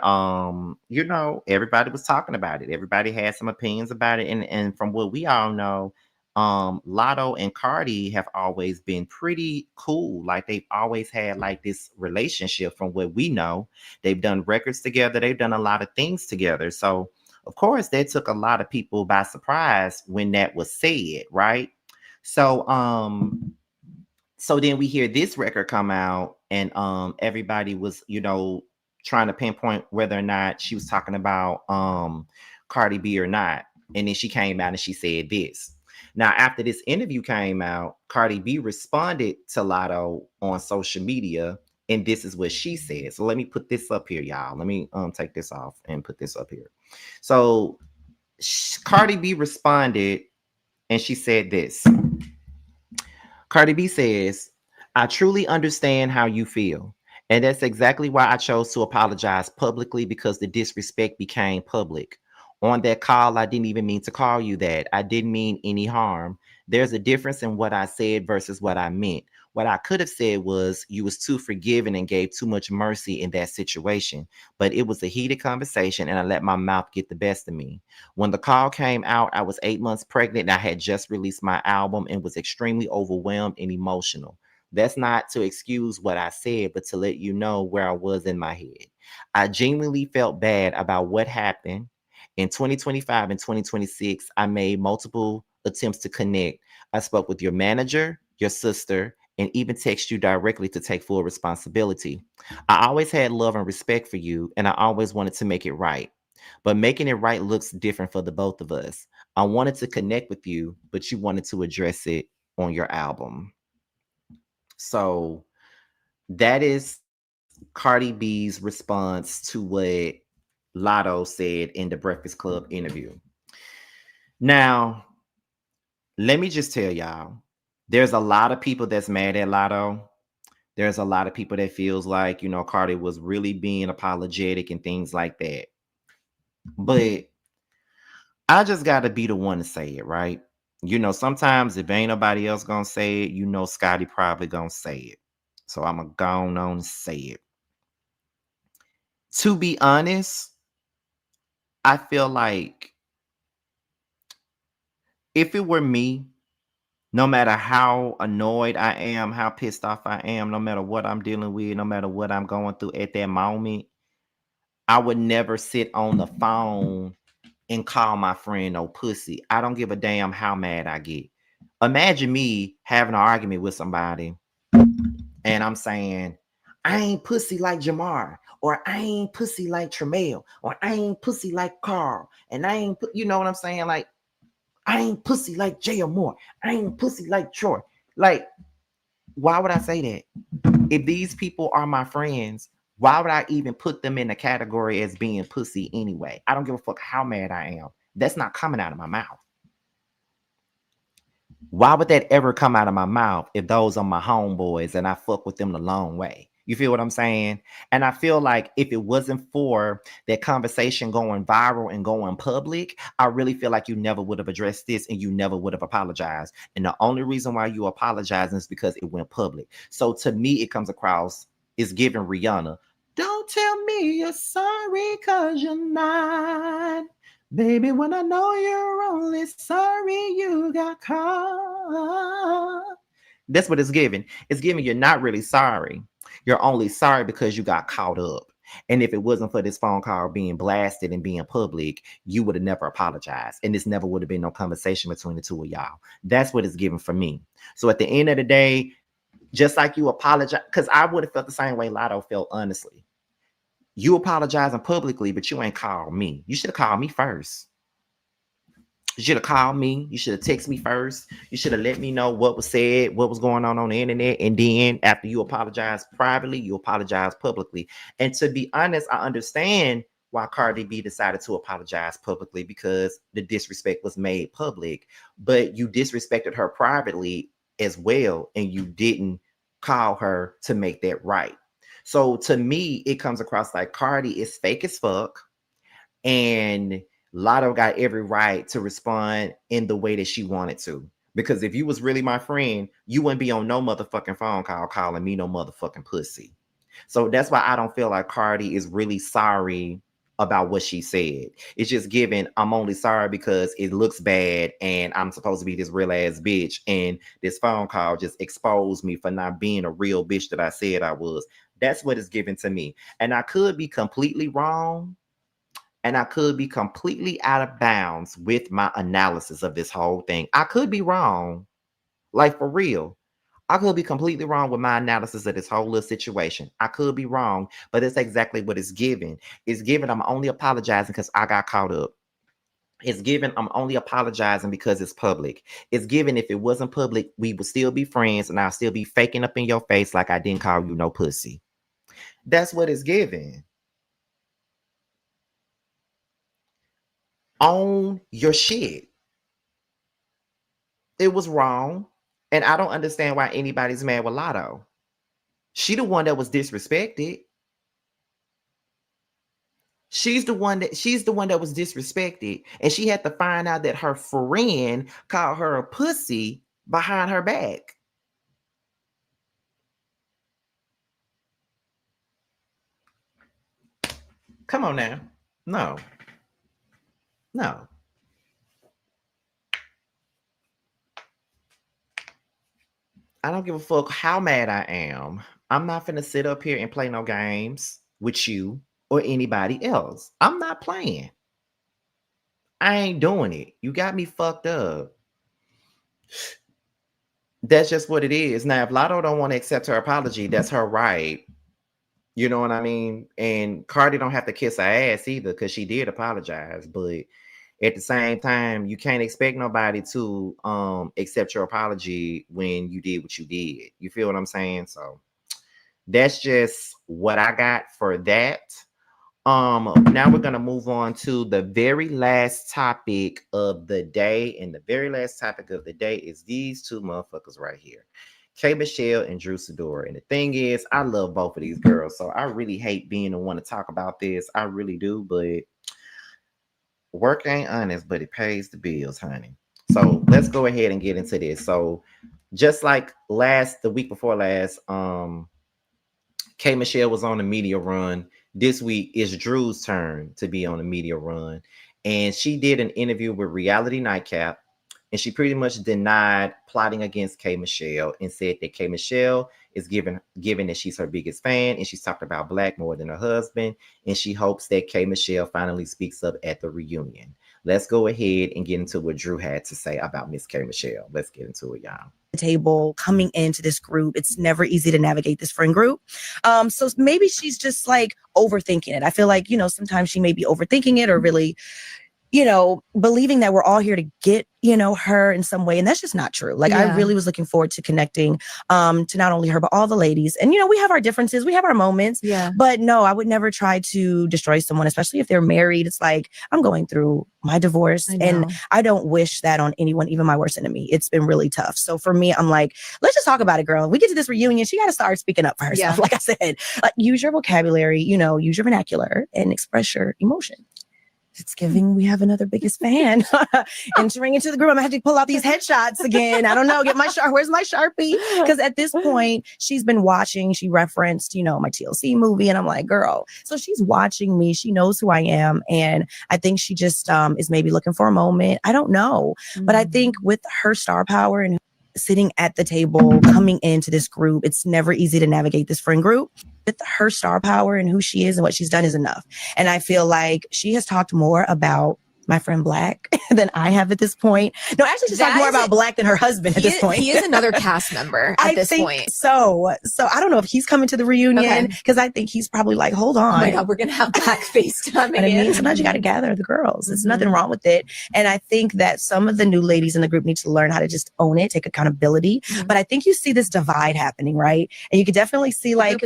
everybody was talking about it. Everybody had some opinions about it. And from what we all know, Latto and Cardi have always been pretty cool. Like they've always had like this relationship from what we know. They've done records together, they've done a lot of things together. So of course that took a lot of people by surprise when that was said, right? So so then we hear this record come out, and everybody was trying to pinpoint whether or not she was talking about Cardi B or not. And then she came out and she said this. Now after this interview came out, Cardi B responded to Latto on social media, and this is what she said. So let me put this up here, y'all. Let me take this off and put this up here. So Cardi B responded and she said this. Cardi B says, "I truly understand how you feel. And that's exactly why I chose to apologize publicly, because the disrespect became public. On that call, I didn't even mean to call you that. I didn't mean any harm. There's a difference in what I said versus what I meant. What I could have said was you was too forgiving and gave too much mercy in that situation. But it was a heated conversation and I let my mouth get the best of me. When the call came out, I was 8 months pregnant and I had just released my album and was extremely overwhelmed and emotional. That's not to excuse what I said, but to let you know where I was in my head. I genuinely felt bad about what happened. In 2025 and 2026, I made multiple attempts to connect. I spoke with your manager, your sister, and even text you directly to take full responsibility. I always had love and respect for you, and I always wanted to make it right. But making it right looks different for the both of us. I wanted to connect with you, but you wanted to address it on your album." So that is Cardi B's response to what Latto said in the Breakfast Club interview. Now, let me just tell y'all, there's a lot of people that's mad at Latto. There's a lot of people that feels like, Cardi was really being apologetic and things like that. But I just got to be the one to say it, right? Sometimes if ain't nobody else gonna say it, Scotty probably gonna say it. So I'm gonna go on and say it. To be honest, I feel like if it were me, no matter how annoyed I am, how pissed off I am, no matter what I'm dealing with, no matter what I'm going through at that moment, I would never sit on the phone and call my friend no pussy. I don't give a damn how mad I get. Imagine me having an argument with somebody and I'm saying, I ain't pussy like Jamar, or I ain't pussy like Tremel, or I ain't pussy like Carl, and I ain't, you know what I'm saying? Like, I ain't pussy like Jay Moore. I ain't pussy like Troy. Like, why would I say that? If these people are my friends, why would I even put them in the category as being pussy anyway? I don't give a fuck how mad I am. That's not coming out of my mouth. Why would that ever come out of my mouth if those are my homeboys and I fuck with them the long way? You feel what I'm saying? And I feel like if it wasn't for that conversation going viral and going public, I really feel like you never would have addressed this and you never would have apologized. And the only reason why you apologizing is because it went public. So to me, it comes across is giving Rihanna, don't tell me you're sorry because you're not. Baby, when I know you're only sorry you got caught. That's what it's giving. It's giving you're not really sorry. You're only sorry because you got caught up. And if it wasn't for this phone call being blasted and being public, you would have never apologized. And this never would have been no conversation between the two of y'all. That's what it's giving for me. So at the end of the day, just like you apologize, because I would have felt the same way Latto felt, honestly. You apologizing publicly, but you ain't called me. You should have called me first. You should have called me. You should have texted me first. You should have let me know what was said, what was going on the internet. And then after you apologize privately, you apologize publicly. And to be honest, I understand why Cardi B decided to apologize publicly, because the disrespect was made public. But you disrespected her privately as well, and you didn't call her to make that right. So to me, it comes across like Cardi is fake as fuck, and Latto got every right to respond in the way that she wanted to. Because if you was really my friend, you wouldn't be on no motherfucking phone call calling me no motherfucking pussy. So that's why I don't feel like Cardi is really sorry about what she said. It's just given, I'm only sorry because it looks bad and I'm supposed to be this real ass bitch. And this phone call just exposed me for not being a real bitch that I said I was. That's what it's given to me. And I could be completely wrong. And I could be completely out of bounds with my analysis of this whole thing. I could be wrong. Like, for real. I could be completely wrong with my analysis of this whole little situation. I could be wrong, but that's exactly what it's given. It's given, I'm only apologizing because I got caught up. It's given, I'm only apologizing because it's public. It's given, if it wasn't public, we would still be friends and I'll still be faking up in your face like I didn't call you no pussy. That's what it's given. Own your shit. It was wrong. And I don't understand why anybody's mad with Latto. She the one that was disrespected. She's the one that was disrespected. And she had to find out that her friend called her a pussy behind her back. Come on now. No. No. I don't give a fuck how mad I am. I'm not finna sit up here and play no games with you or anybody else. I'm not playing. I ain't doing it. You got me fucked up. That's just what it is. Now, if Latto don't want to accept her apology, that's her right. You know what I mean? And Cardi don't have to kiss her ass either, because she did apologize. But at the same time, you can't expect nobody to accept your apology when you did what you did. You feel what I'm saying? So that's just what I got for that. Now we're gonna move on to the very last topic of the day, and the very last topic of the day is these two motherfuckers right here, K Michelle and Drew Sidora. And the thing is, I love both of these girls, so I really hate being the one to talk about this. I really do, but work ain't honest, but it pays the bills, honey. So let's go ahead and get into this. So just like the week before last, K Michelle was on the media run. This week is Drew's turn to be on the media run. And she did an interview with Reality Nightcap. and she pretty much denied plotting against K Michelle and said that K Michelle is given that she's her biggest fan, and she's talked about Black more than her husband, and she hopes that K Michelle finally speaks up at the reunion. Let's go ahead and get into what Drew had to say about Miss K Michelle. Let's get into it, y'all. Table coming into this group, it's never easy to navigate this friend group, so maybe she's just like overthinking it. I feel like, you know, sometimes she may be overthinking it, or really, you know, believing that we're all here to get, you know, her in some way. And that's just not true. Like, I really was looking forward to connecting to not only her, but all the ladies. And, you know, we have our differences, we have our moments. Yeah. But no, I would never try to destroy someone, especially if they're married. It's like, I'm going through my divorce and I don't wish that on anyone, even my worst enemy. It's been really tough. So for me, I'm like, let's just talk about it, girl. We get to this reunion, she got to start speaking up for herself. Like I said, like, use your vocabulary, you know, use your vernacular and express your emotion. It's giving, we have another biggest fan entering into the group. I'm gonna have to pull out these headshots again. I don't know, get my where's my Sharpie? Because at this point, she's been watching, she referenced, you know, my TLC movie. And I'm like, girl, so she's watching me. She knows who I am. And I think she just is maybe looking for a moment. I don't know. But I think with her star power and sitting at the table, coming into this group, it's never easy to navigate this friend group. With her star power and who she is and what she's done is enough. And I feel like she has talked more about my friend Black than I have at this point. No, actually, she's talked more about Black than her husband at this point. He is another cast member at this point. So I don't know if he's coming to the reunion, because I think he's probably like, hold on. Oh my God, we're going to have Black FaceTime again. Sometimes you got to gather the girls. There's nothing wrong with it. And I think that some of the new ladies in the group need to learn how to just own it, take accountability. But I think you see this divide happening, right? And you can definitely see like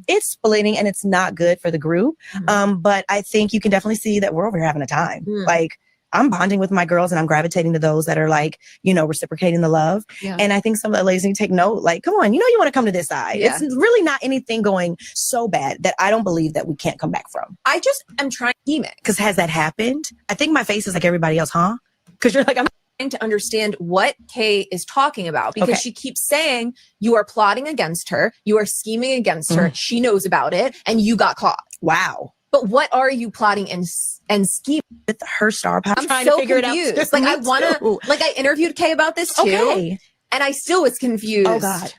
it's splitting and it's not good for the group. But I think you can definitely see that we're over here having a time. Like, I'm bonding with my girls and I'm gravitating to those that are like, you know, reciprocating the love. And I think some of the ladies need to take note, like, come on, you know, you want to come to this side. It's really not anything going so bad that I don't believe that we can't come back from. I just am trying to scheme it. Because has that happened? I think my face is like everybody else, huh? Because you're like, I'm trying to understand what Kay is talking about, because she keeps saying you are plotting against her. You are scheming against her. She knows about it and you got caught. Wow. But what are you plotting and scheming? With her star power. I'm so confused. Like, I want to, like, I interviewed Kay about this too. And I still was confused. Oh God.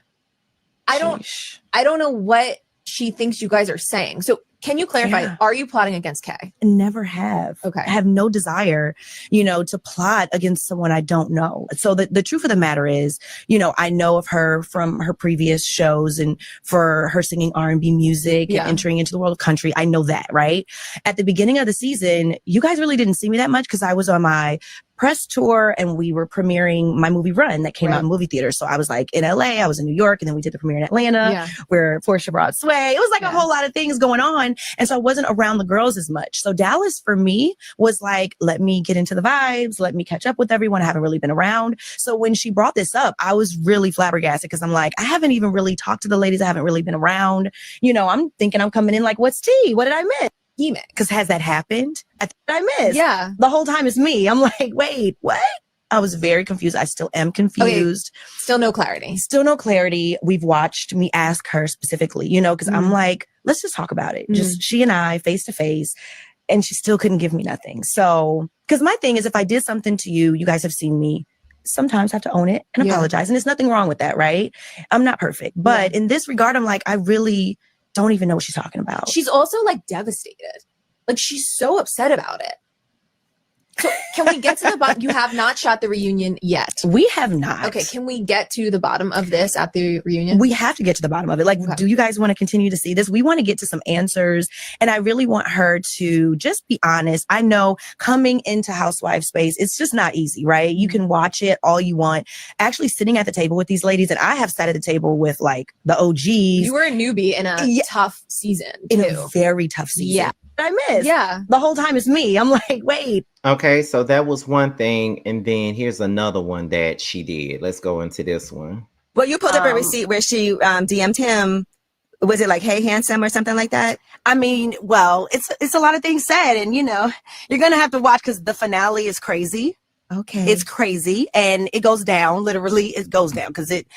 I don't know what she thinks you guys are saying. So can you clarify, are you plotting against Kay? Never have. Okay. I have no desire, you know, to plot against someone I don't know. So the truth of the matter is, you know, I know of her from her previous shows and for her singing R&B music and entering into the world of country. I know that, right? At the beginning of the season, you guys really didn't see me that much because I was on my press tour and we were premiering my movie Run that came out in movie theaters. So I was like in LA, I was in New York, and then we did the premiere in Atlanta where Portia brought Sway. It was like a whole lot of things going on. And so I wasn't around the girls as much. So Dallas for me was like, let me get into the vibes. Let me catch up with everyone. I haven't really been around. So when she brought this up, I was really flabbergasted because I'm like, I haven't even really talked to the ladies. I haven't really been around. You know, I'm thinking I'm coming in like, what's tea? What did I miss? Because has that happened? I missed. Yeah. The whole time it's me. I'm like, wait, what? I was very confused. I still am confused. Okay. Still no clarity. Still no clarity. We've watched me ask her specifically, you know, because I'm like, let's just talk about it. Just she and I face to face. And she still couldn't give me nothing. So, because my thing is, if I did something to you, you guys have seen me sometimes have to own it and apologize. And there's nothing wrong with that, right? I'm not perfect. But in this regard, I'm like, I really don't even know what she's talking about. She's also like devastated. Like, she's so upset about it. So can we get to the bottom? You have not shot the reunion yet. We have not. Okay. Can we get to the bottom of this at the reunion? We have to get to the bottom of it. Like, do you guys want to continue to see this? We want to get to some answers. And I really want her to just be honest. I know coming into housewife space, it's just not easy, right? You can watch it all you want. Actually sitting at the table with these ladies, and I have sat at the table with like the OGs. You were a newbie in a tough season too. In a very tough season. Yeah. I missed. Yeah. The whole time it's me. I'm like, wait. Okay, so that was one thing. And then here's another one that she did. Let's go into this one. Well, you pulled up a receipt where she DM'd him. Was it like, hey, handsome or something like that? I mean, well, it's a lot of things said. And, you know, you're going to have to watch because the finale is crazy. Okay. It's crazy. And it goes down. Literally, it goes down because it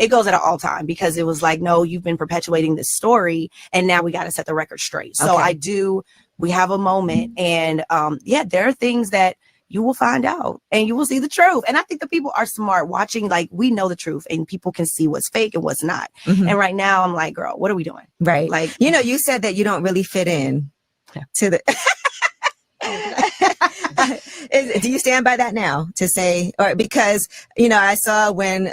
goes at an all time because it was like, no, you've been perpetuating this story. And now we got to set the record straight. So we have a moment. And there are things that, you will find out and you will see the truth. And I think the people are smart watching. Like, we know the truth and people can see what's fake and what's not. Mhm. And right now I'm like, girl, what are we doing? Right. Like, You know, you said that you don't really fit in to the. Do you stand by that now to say, or because, you know, I saw when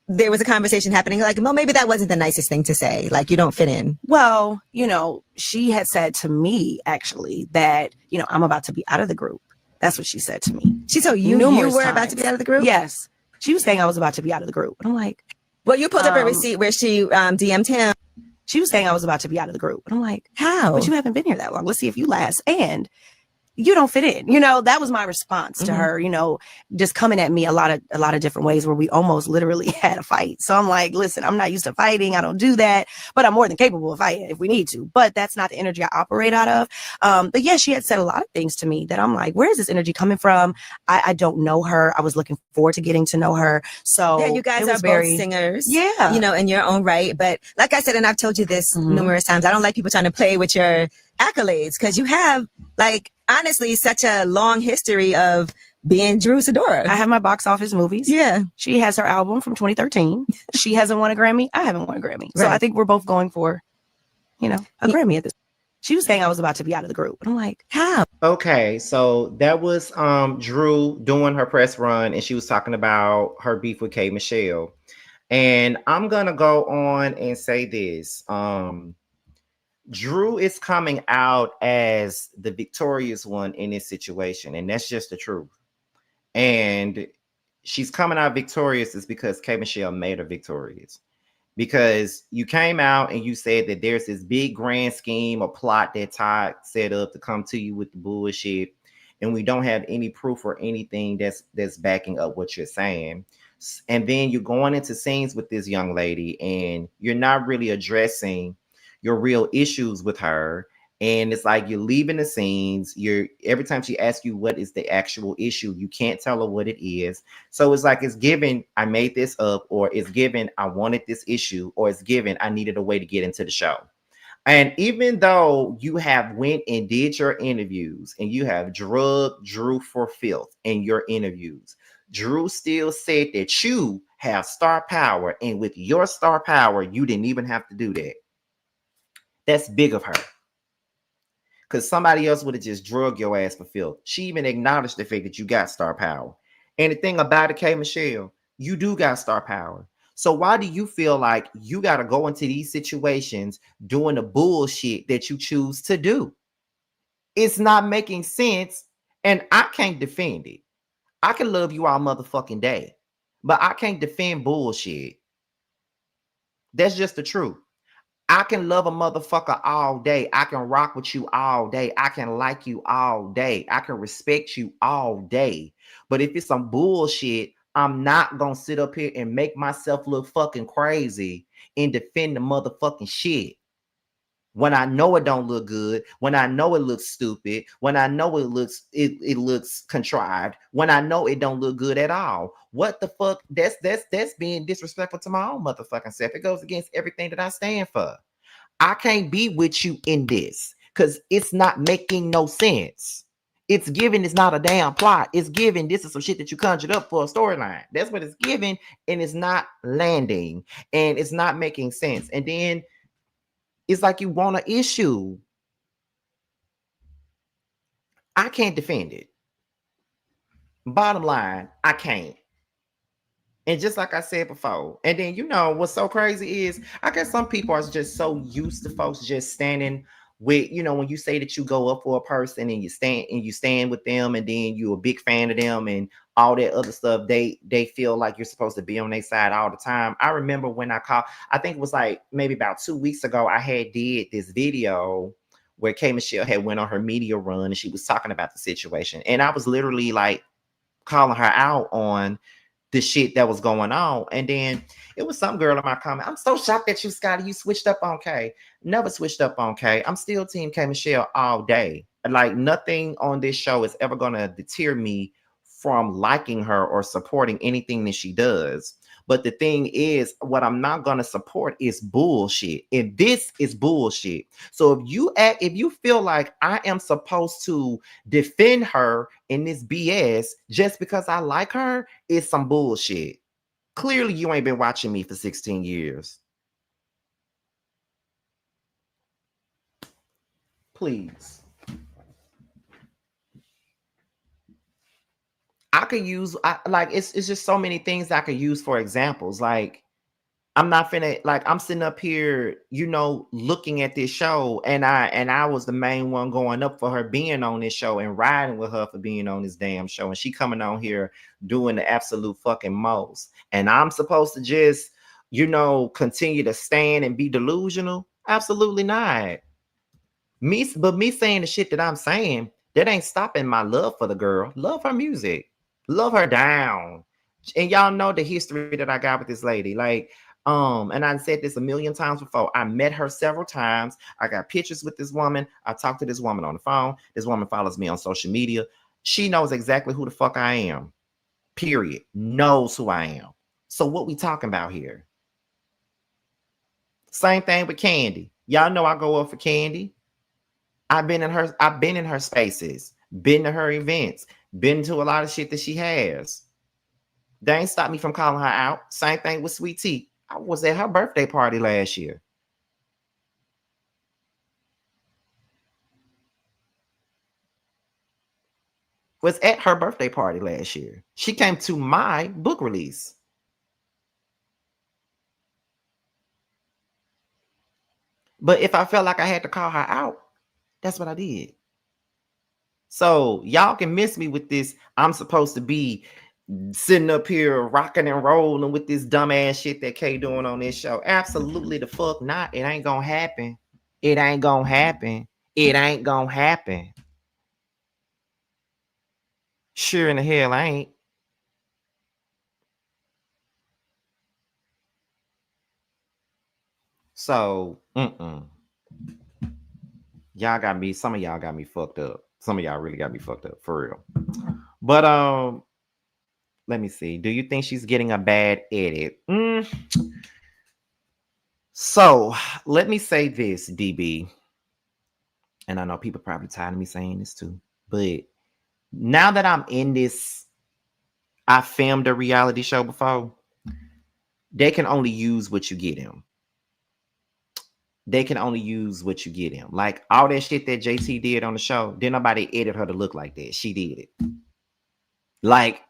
there was a conversation happening, like, well, maybe that wasn't the nicest thing to say, like, you don't fit in. well, you know, she had said to me actually that, you know, I'm about to be out of the group. That's what she said to me. She told you Numerous were about to be times. out of the group? Yes. She was saying I was about to be out of the group. And I'm like, Well, you pulled up a receipt where she DM'd him. she was saying I was about to be out of the group. And I'm like, How? but you haven't been here that long. Let's see if you last. And you don't fit in. You know, that was my response to her, you know, just coming at me a lot of different ways where we almost literally had a fight. So I'm like, listen, I'm not used to fighting. I don't do that, but I'm more than capable of fighting if we need to. But that's not the energy I operate out of. But yeah, she had said a lot of things to me that I'm like, where is this energy coming from? I don't know her. I was looking forward to getting to know her. So yeah, you guys it are was both singers. Yeah. You know, in your own right. But like I said, and I've told you this numerous times, I don't like people trying to play with your accolades because you have, like, honestly, such a long history of being Drew Sidora. I have my box office movies. Yeah. She has her album from 2013. She hasn't won a Grammy. I haven't won a Grammy. So Right. I think we're both going for, you know, a Grammy at this. She was saying I was about to be out of the group. And I'm like, How? Okay, so that was Drew doing her press run, and she was talking about her beef with K Michelle. And I'm gonna go on and say this. Drew is coming out as the victorious one in this situation, and that's just the truth. And she's coming out victorious is because K Michelle made her victorious. Because you came out and you said that there's this big grand scheme or plot that Todd set up to come to you with the bullshit, and we don't have any proof or anything that's backing up what you're saying. And then you're going into scenes with this young lady, and you're not really addressing your real issues with her. And it's like you're leaving the scenes. Every time she asks you what is the actual issue, you can't tell her what it is. So it's like it's given, I made this up, or it's given, I wanted this issue, or it's given, I needed a way to get into the show. And even though you have went and did your interviews and you have drugged Drew for filth in your interviews, Drew still said that you have star power. And with your star power, you didn't even have to do that. That's big of her. Because somebody else would have just drugged your ass for filth. She even acknowledged the fact that you got star power. And the thing about it, K Michelle, you do got star power. So why do you feel like you got to go into these situations doing the bullshit that you choose to do? It's not making sense, and I can't defend it. I can love you all motherfucking day, but I can't defend bullshit. That's just the truth. I can love a motherfucker all day. I can rock with you all day. I can like you all day. I can respect you all day. But if it's some bullshit, I'm not going to sit up here and make myself look fucking crazy and defend the motherfucking shit. When I know it don't look good, when I know it looks stupid, when I know it looks contrived, when I know it don't look good at all. What the fuck? That's being disrespectful to my own motherfucking self. It goes against everything that I stand for. I can't be with you in this because it's not making no sense. It's given, it's not a damn plot. It's given, this is some shit that you conjured up for a storyline. That's what it's given, and it's not landing, and it's not making sense. And then it's like you want an issue. I can't defend it. Bottom line, I can't. And just like I said before, and then you know what's so crazy is I guess some people are just so used to folks just standing with, you know, when you say that you go up for a person and you stand with them, and then you're a big fan of them and all that other stuff, they feel like you're supposed to be on their side all the time. I remember when I think it was like maybe about 2 weeks ago, I had did this video where K Michelle had went on her media run and she was talking about the situation. And I was literally like calling her out on the shit that was going on. And then it was some girl in my comment, I'm so shocked that you, Scotty, you switched up on K. Never switched up on K. I'm still team K Michelle all day. Like nothing on this show is ever going to deter me from liking her or supporting anything that she does. But the thing is, what I'm not gonna support is bullshit. And this is bullshit. So if you feel like I am supposed to defend her in this BS just because I like her, it's some bullshit. Clearly, you ain't been watching me for 16 years. Please. I could use it's just so many things I could use for examples. Like, I'm not finna, like, I'm sitting up here, looking at this show, and I was the main one going up for her being on this show and riding with her for being on this damn show, and she coming on here doing the absolute fucking most. And I'm supposed to just, continue to stand and be delusional? Absolutely not. But me saying the shit that I'm saying, that ain't stopping my love for the girl. Love her music. Love her down. And y'all know the history that I got with this lady. Like, and I said this a million times before. I met her several times. I got pictures with this woman. I talked to this woman on the phone. This woman follows me on social media. She knows exactly who the fuck I am. Period. Knows who I am. So what we talking about here? Same thing with Candy. Y'all know I go up for Candy. I've been in her spaces, been to her events, been to a lot of shit that she has. They ain't stopped me from calling her out. Same thing with Sweet Tea. I was at her birthday party last year. Was at her birthday party last year. She came to my book release. But if I felt like I had to call her out, that's what I did. So y'all can miss me with this. I'm supposed to be sitting up here rocking and rolling with this dumbass shit that K doing on this show. Absolutely the fuck not. It ain't gonna happen. It ain't gonna happen. It ain't gonna happen. Sure in the hell ain't. So, y'all got me. Some of y'all got me fucked up. Some of y'all really got me fucked up for real. But let me see. Do you think she's getting a bad edit? So let me say this, DB. And I know people probably tired of me saying this too. But now that I'm in this, I filmed a reality show before. They can only use what you get them. They can only use what you get him. Like all that shit that JT did on the show, didn't nobody edit her to look like that. She did it. Like,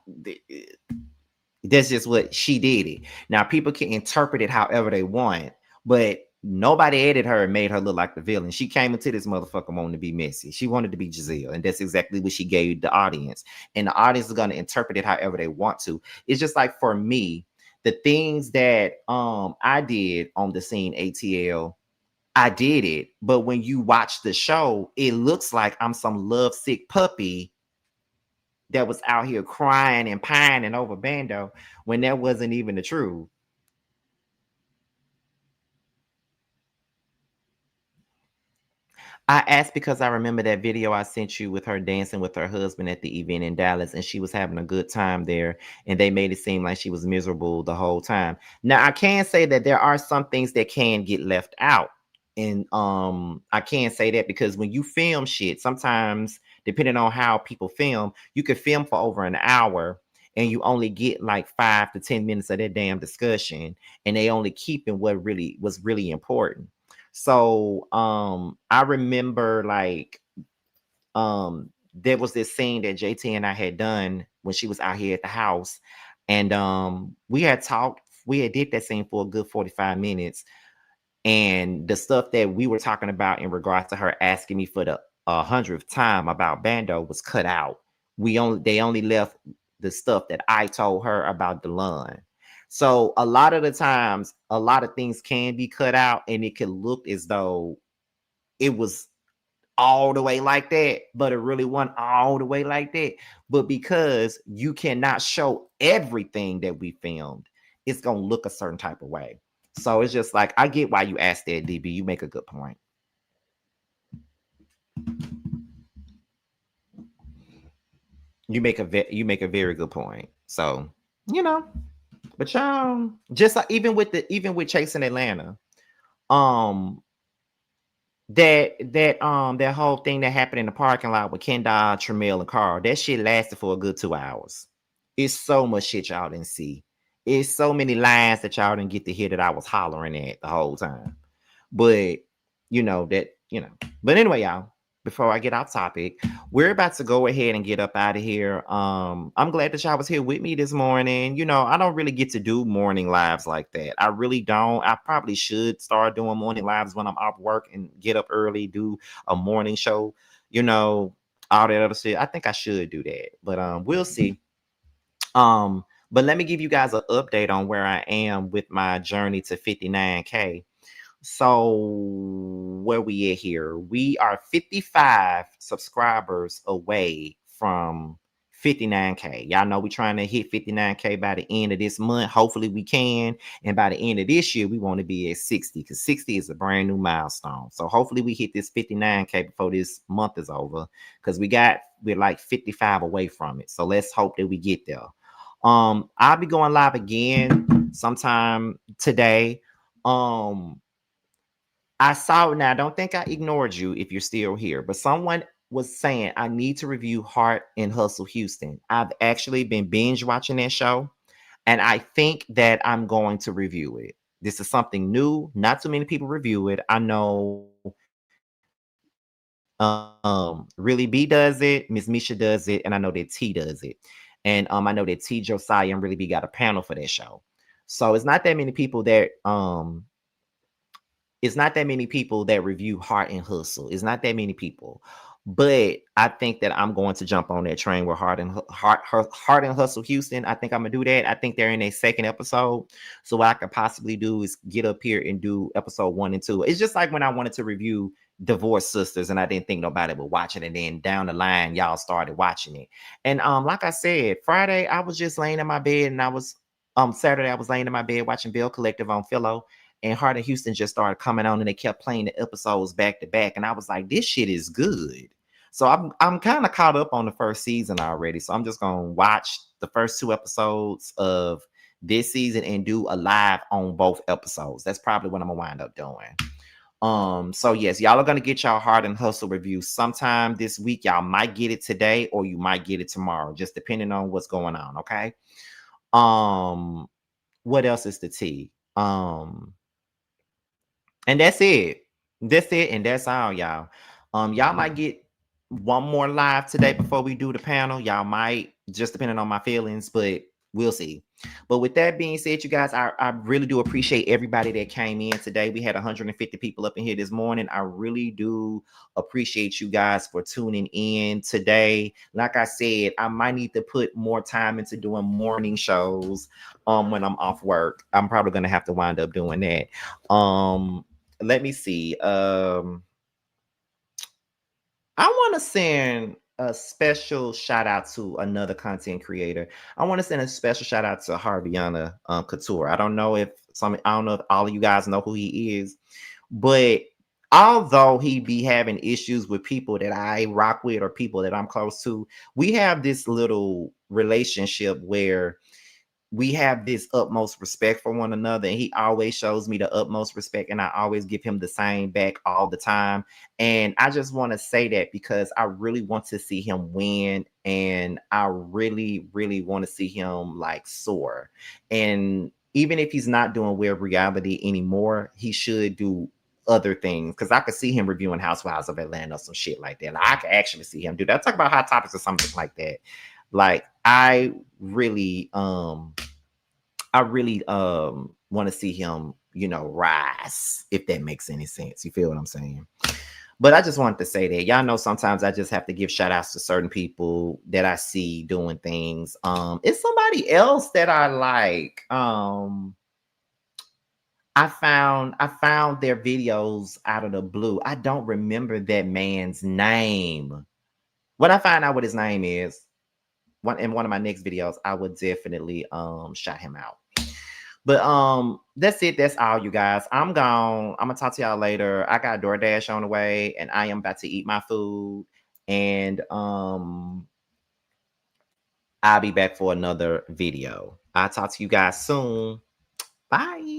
that's just what she did it. Now, people can interpret it however they want, but nobody edited her and made her look like the villain. She came into this motherfucker wanting to be messy. She wanted to be Giselle, and that's exactly what she gave the audience. And the audience is going to interpret it however they want to. It's just like for me, the things that I did on the scene ATL, I did it, but when you watch the show, it looks like I'm some lovesick puppy that was out here crying and pining over Bando when that wasn't even the truth. I asked because I remember that video I sent you with her dancing with her husband at the event in Dallas, and she was having a good time there, and they made it seem like she was miserable the whole time. Now, I can say that there are some things that can get left out. And I can't say that because when you film shit, sometimes depending on how people film, you could film for over an hour and you only get like 5 to 10 minutes of that damn discussion, and they only keeping what really was really important. So I remember like there was this scene that JT and I had done when she was out here at the house, and we had talked, we had did that scene for a good 45 minutes. And the stuff that we were talking about in regards to her asking me for the 100th time about Bando was cut out. They only left the stuff that I told her about Delon. So a lot of the times, a lot of things can be cut out, and it can look as though it was all the way like that, but it really wasn't all the way like that. But because you cannot show everything that we filmed, it's gonna look a certain type of way. So it's just like, I get why you asked that, DB. You make a good point. You make a very good point. So, But y'all, just like, even with Chasing Atlanta, um, that whole thing that happened in the parking lot with Kendall, Tramiel, and Carl, that shit lasted for a good 2 hours. It's so much shit y'all didn't see. It's so many lines that y'all didn't get to hear that I was hollering at the whole time. But but anyway, y'all, before I get off topic, we're about to go ahead and get up out of here. I'm glad that y'all was here with me this morning. I don't really get to do morning lives like that. I really don't. I probably should start doing morning lives when I'm off work and get up early, do a morning show, all that other shit. I think I should do that, but we'll see. But let me give you guys an update on where I am with my journey to 59K. So where we at here? We are 55 subscribers away from 59K. Y'all know we're trying to hit 59K by the end of this month. Hopefully we can. And by the end of this year, we want to be at 60 because 60 is a brand new milestone. So hopefully we hit this 59K before this month is over because we're like 55 away from it. So let's hope that we get there. I'll be going live again sometime today. I saw, now I don't think I ignored you if you're still here, but someone was saying I need to review Heart and Hustle Houston. I've actually been binge watching that show, and I think that I'm going to review it. This is something new. Not too many people review it. I know Really B does it, Miss Misha does it, and I know that T does it. And I know that T Josiah and Really B got a panel for that show. So it's not that many people that review Heart and Hustle. It's not that many people. But I think that I'm going to jump on that train with Heart and Hustle Houston. I think I'm gonna do that. I think they're in their second episode. So what I could possibly do is get up here and do episode 1 and 2. It's just like when I wanted to review Divorced Sisters and I didn't think nobody would watch it. And then down the line, y'all started watching it. And like I said, Friday, I was just laying in my bed and I was Saturday, I was laying in my bed watching Bill Collective on Philo. And Heart and Houston just started coming on and they kept playing the episodes back to back. And I was like, this shit is good. So I'm kind of caught up on the first season already. So I'm just going to watch the first 2 episodes of this season and do a live on both episodes. That's probably what I'm going to wind up doing. So yes, y'all are going to get y'all Heart and Hustle review sometime this week. Y'all might get it today or you might get it tomorrow, just depending on what's going on. Okay. What else is the tea? And that's it. That's it. And that's all, y'all. Y'all might get one more live today before we do the panel. Y'all might, just depending on my feelings, but we'll see. But with that being said, you guys, I really do appreciate everybody that came in today. We had 150 people up in here this morning. I really do appreciate you guys for tuning in today. Like I said, I might need to put more time into doing morning shows when I'm off work. I'm probably going to have to wind up doing that. Let me see. I want to send a special shout out to another content creator. I want to send a special shout out to Harviana Couture. I don't know if all of you guys know who he is, but although he be having issues with people that I rock with or people that I'm close to, we have this little relationship where we have this utmost respect for one another, and he always shows me the utmost respect, and I always give him the same back all the time. And I just want to say that because I really want to see him win, and I really, really want to see him like soar. And even if he's not doing Web Reality anymore, he should do other things, because I could see him reviewing Housewives of Atlanta or some shit like that. Like, I could actually see him do that. Talk about Hot Topics or something like that. Like, I really want to see him, rise, if that makes any sense. You feel what I'm saying? But I just wanted to say that, y'all know, sometimes I just have to give shout outs to certain people that I see doing things. It's somebody else that I like. I found their videos out of the blue. I don't remember that man's name. When I find out what his name is, in one of my next videos, I would definitely shout him out. But that's it. That's all, you guys. I'm gone. I'm gonna talk to y'all later. I got DoorDash on the way, and I am about to eat my food. And I'll be back for another video. I'll talk to you guys soon. Bye.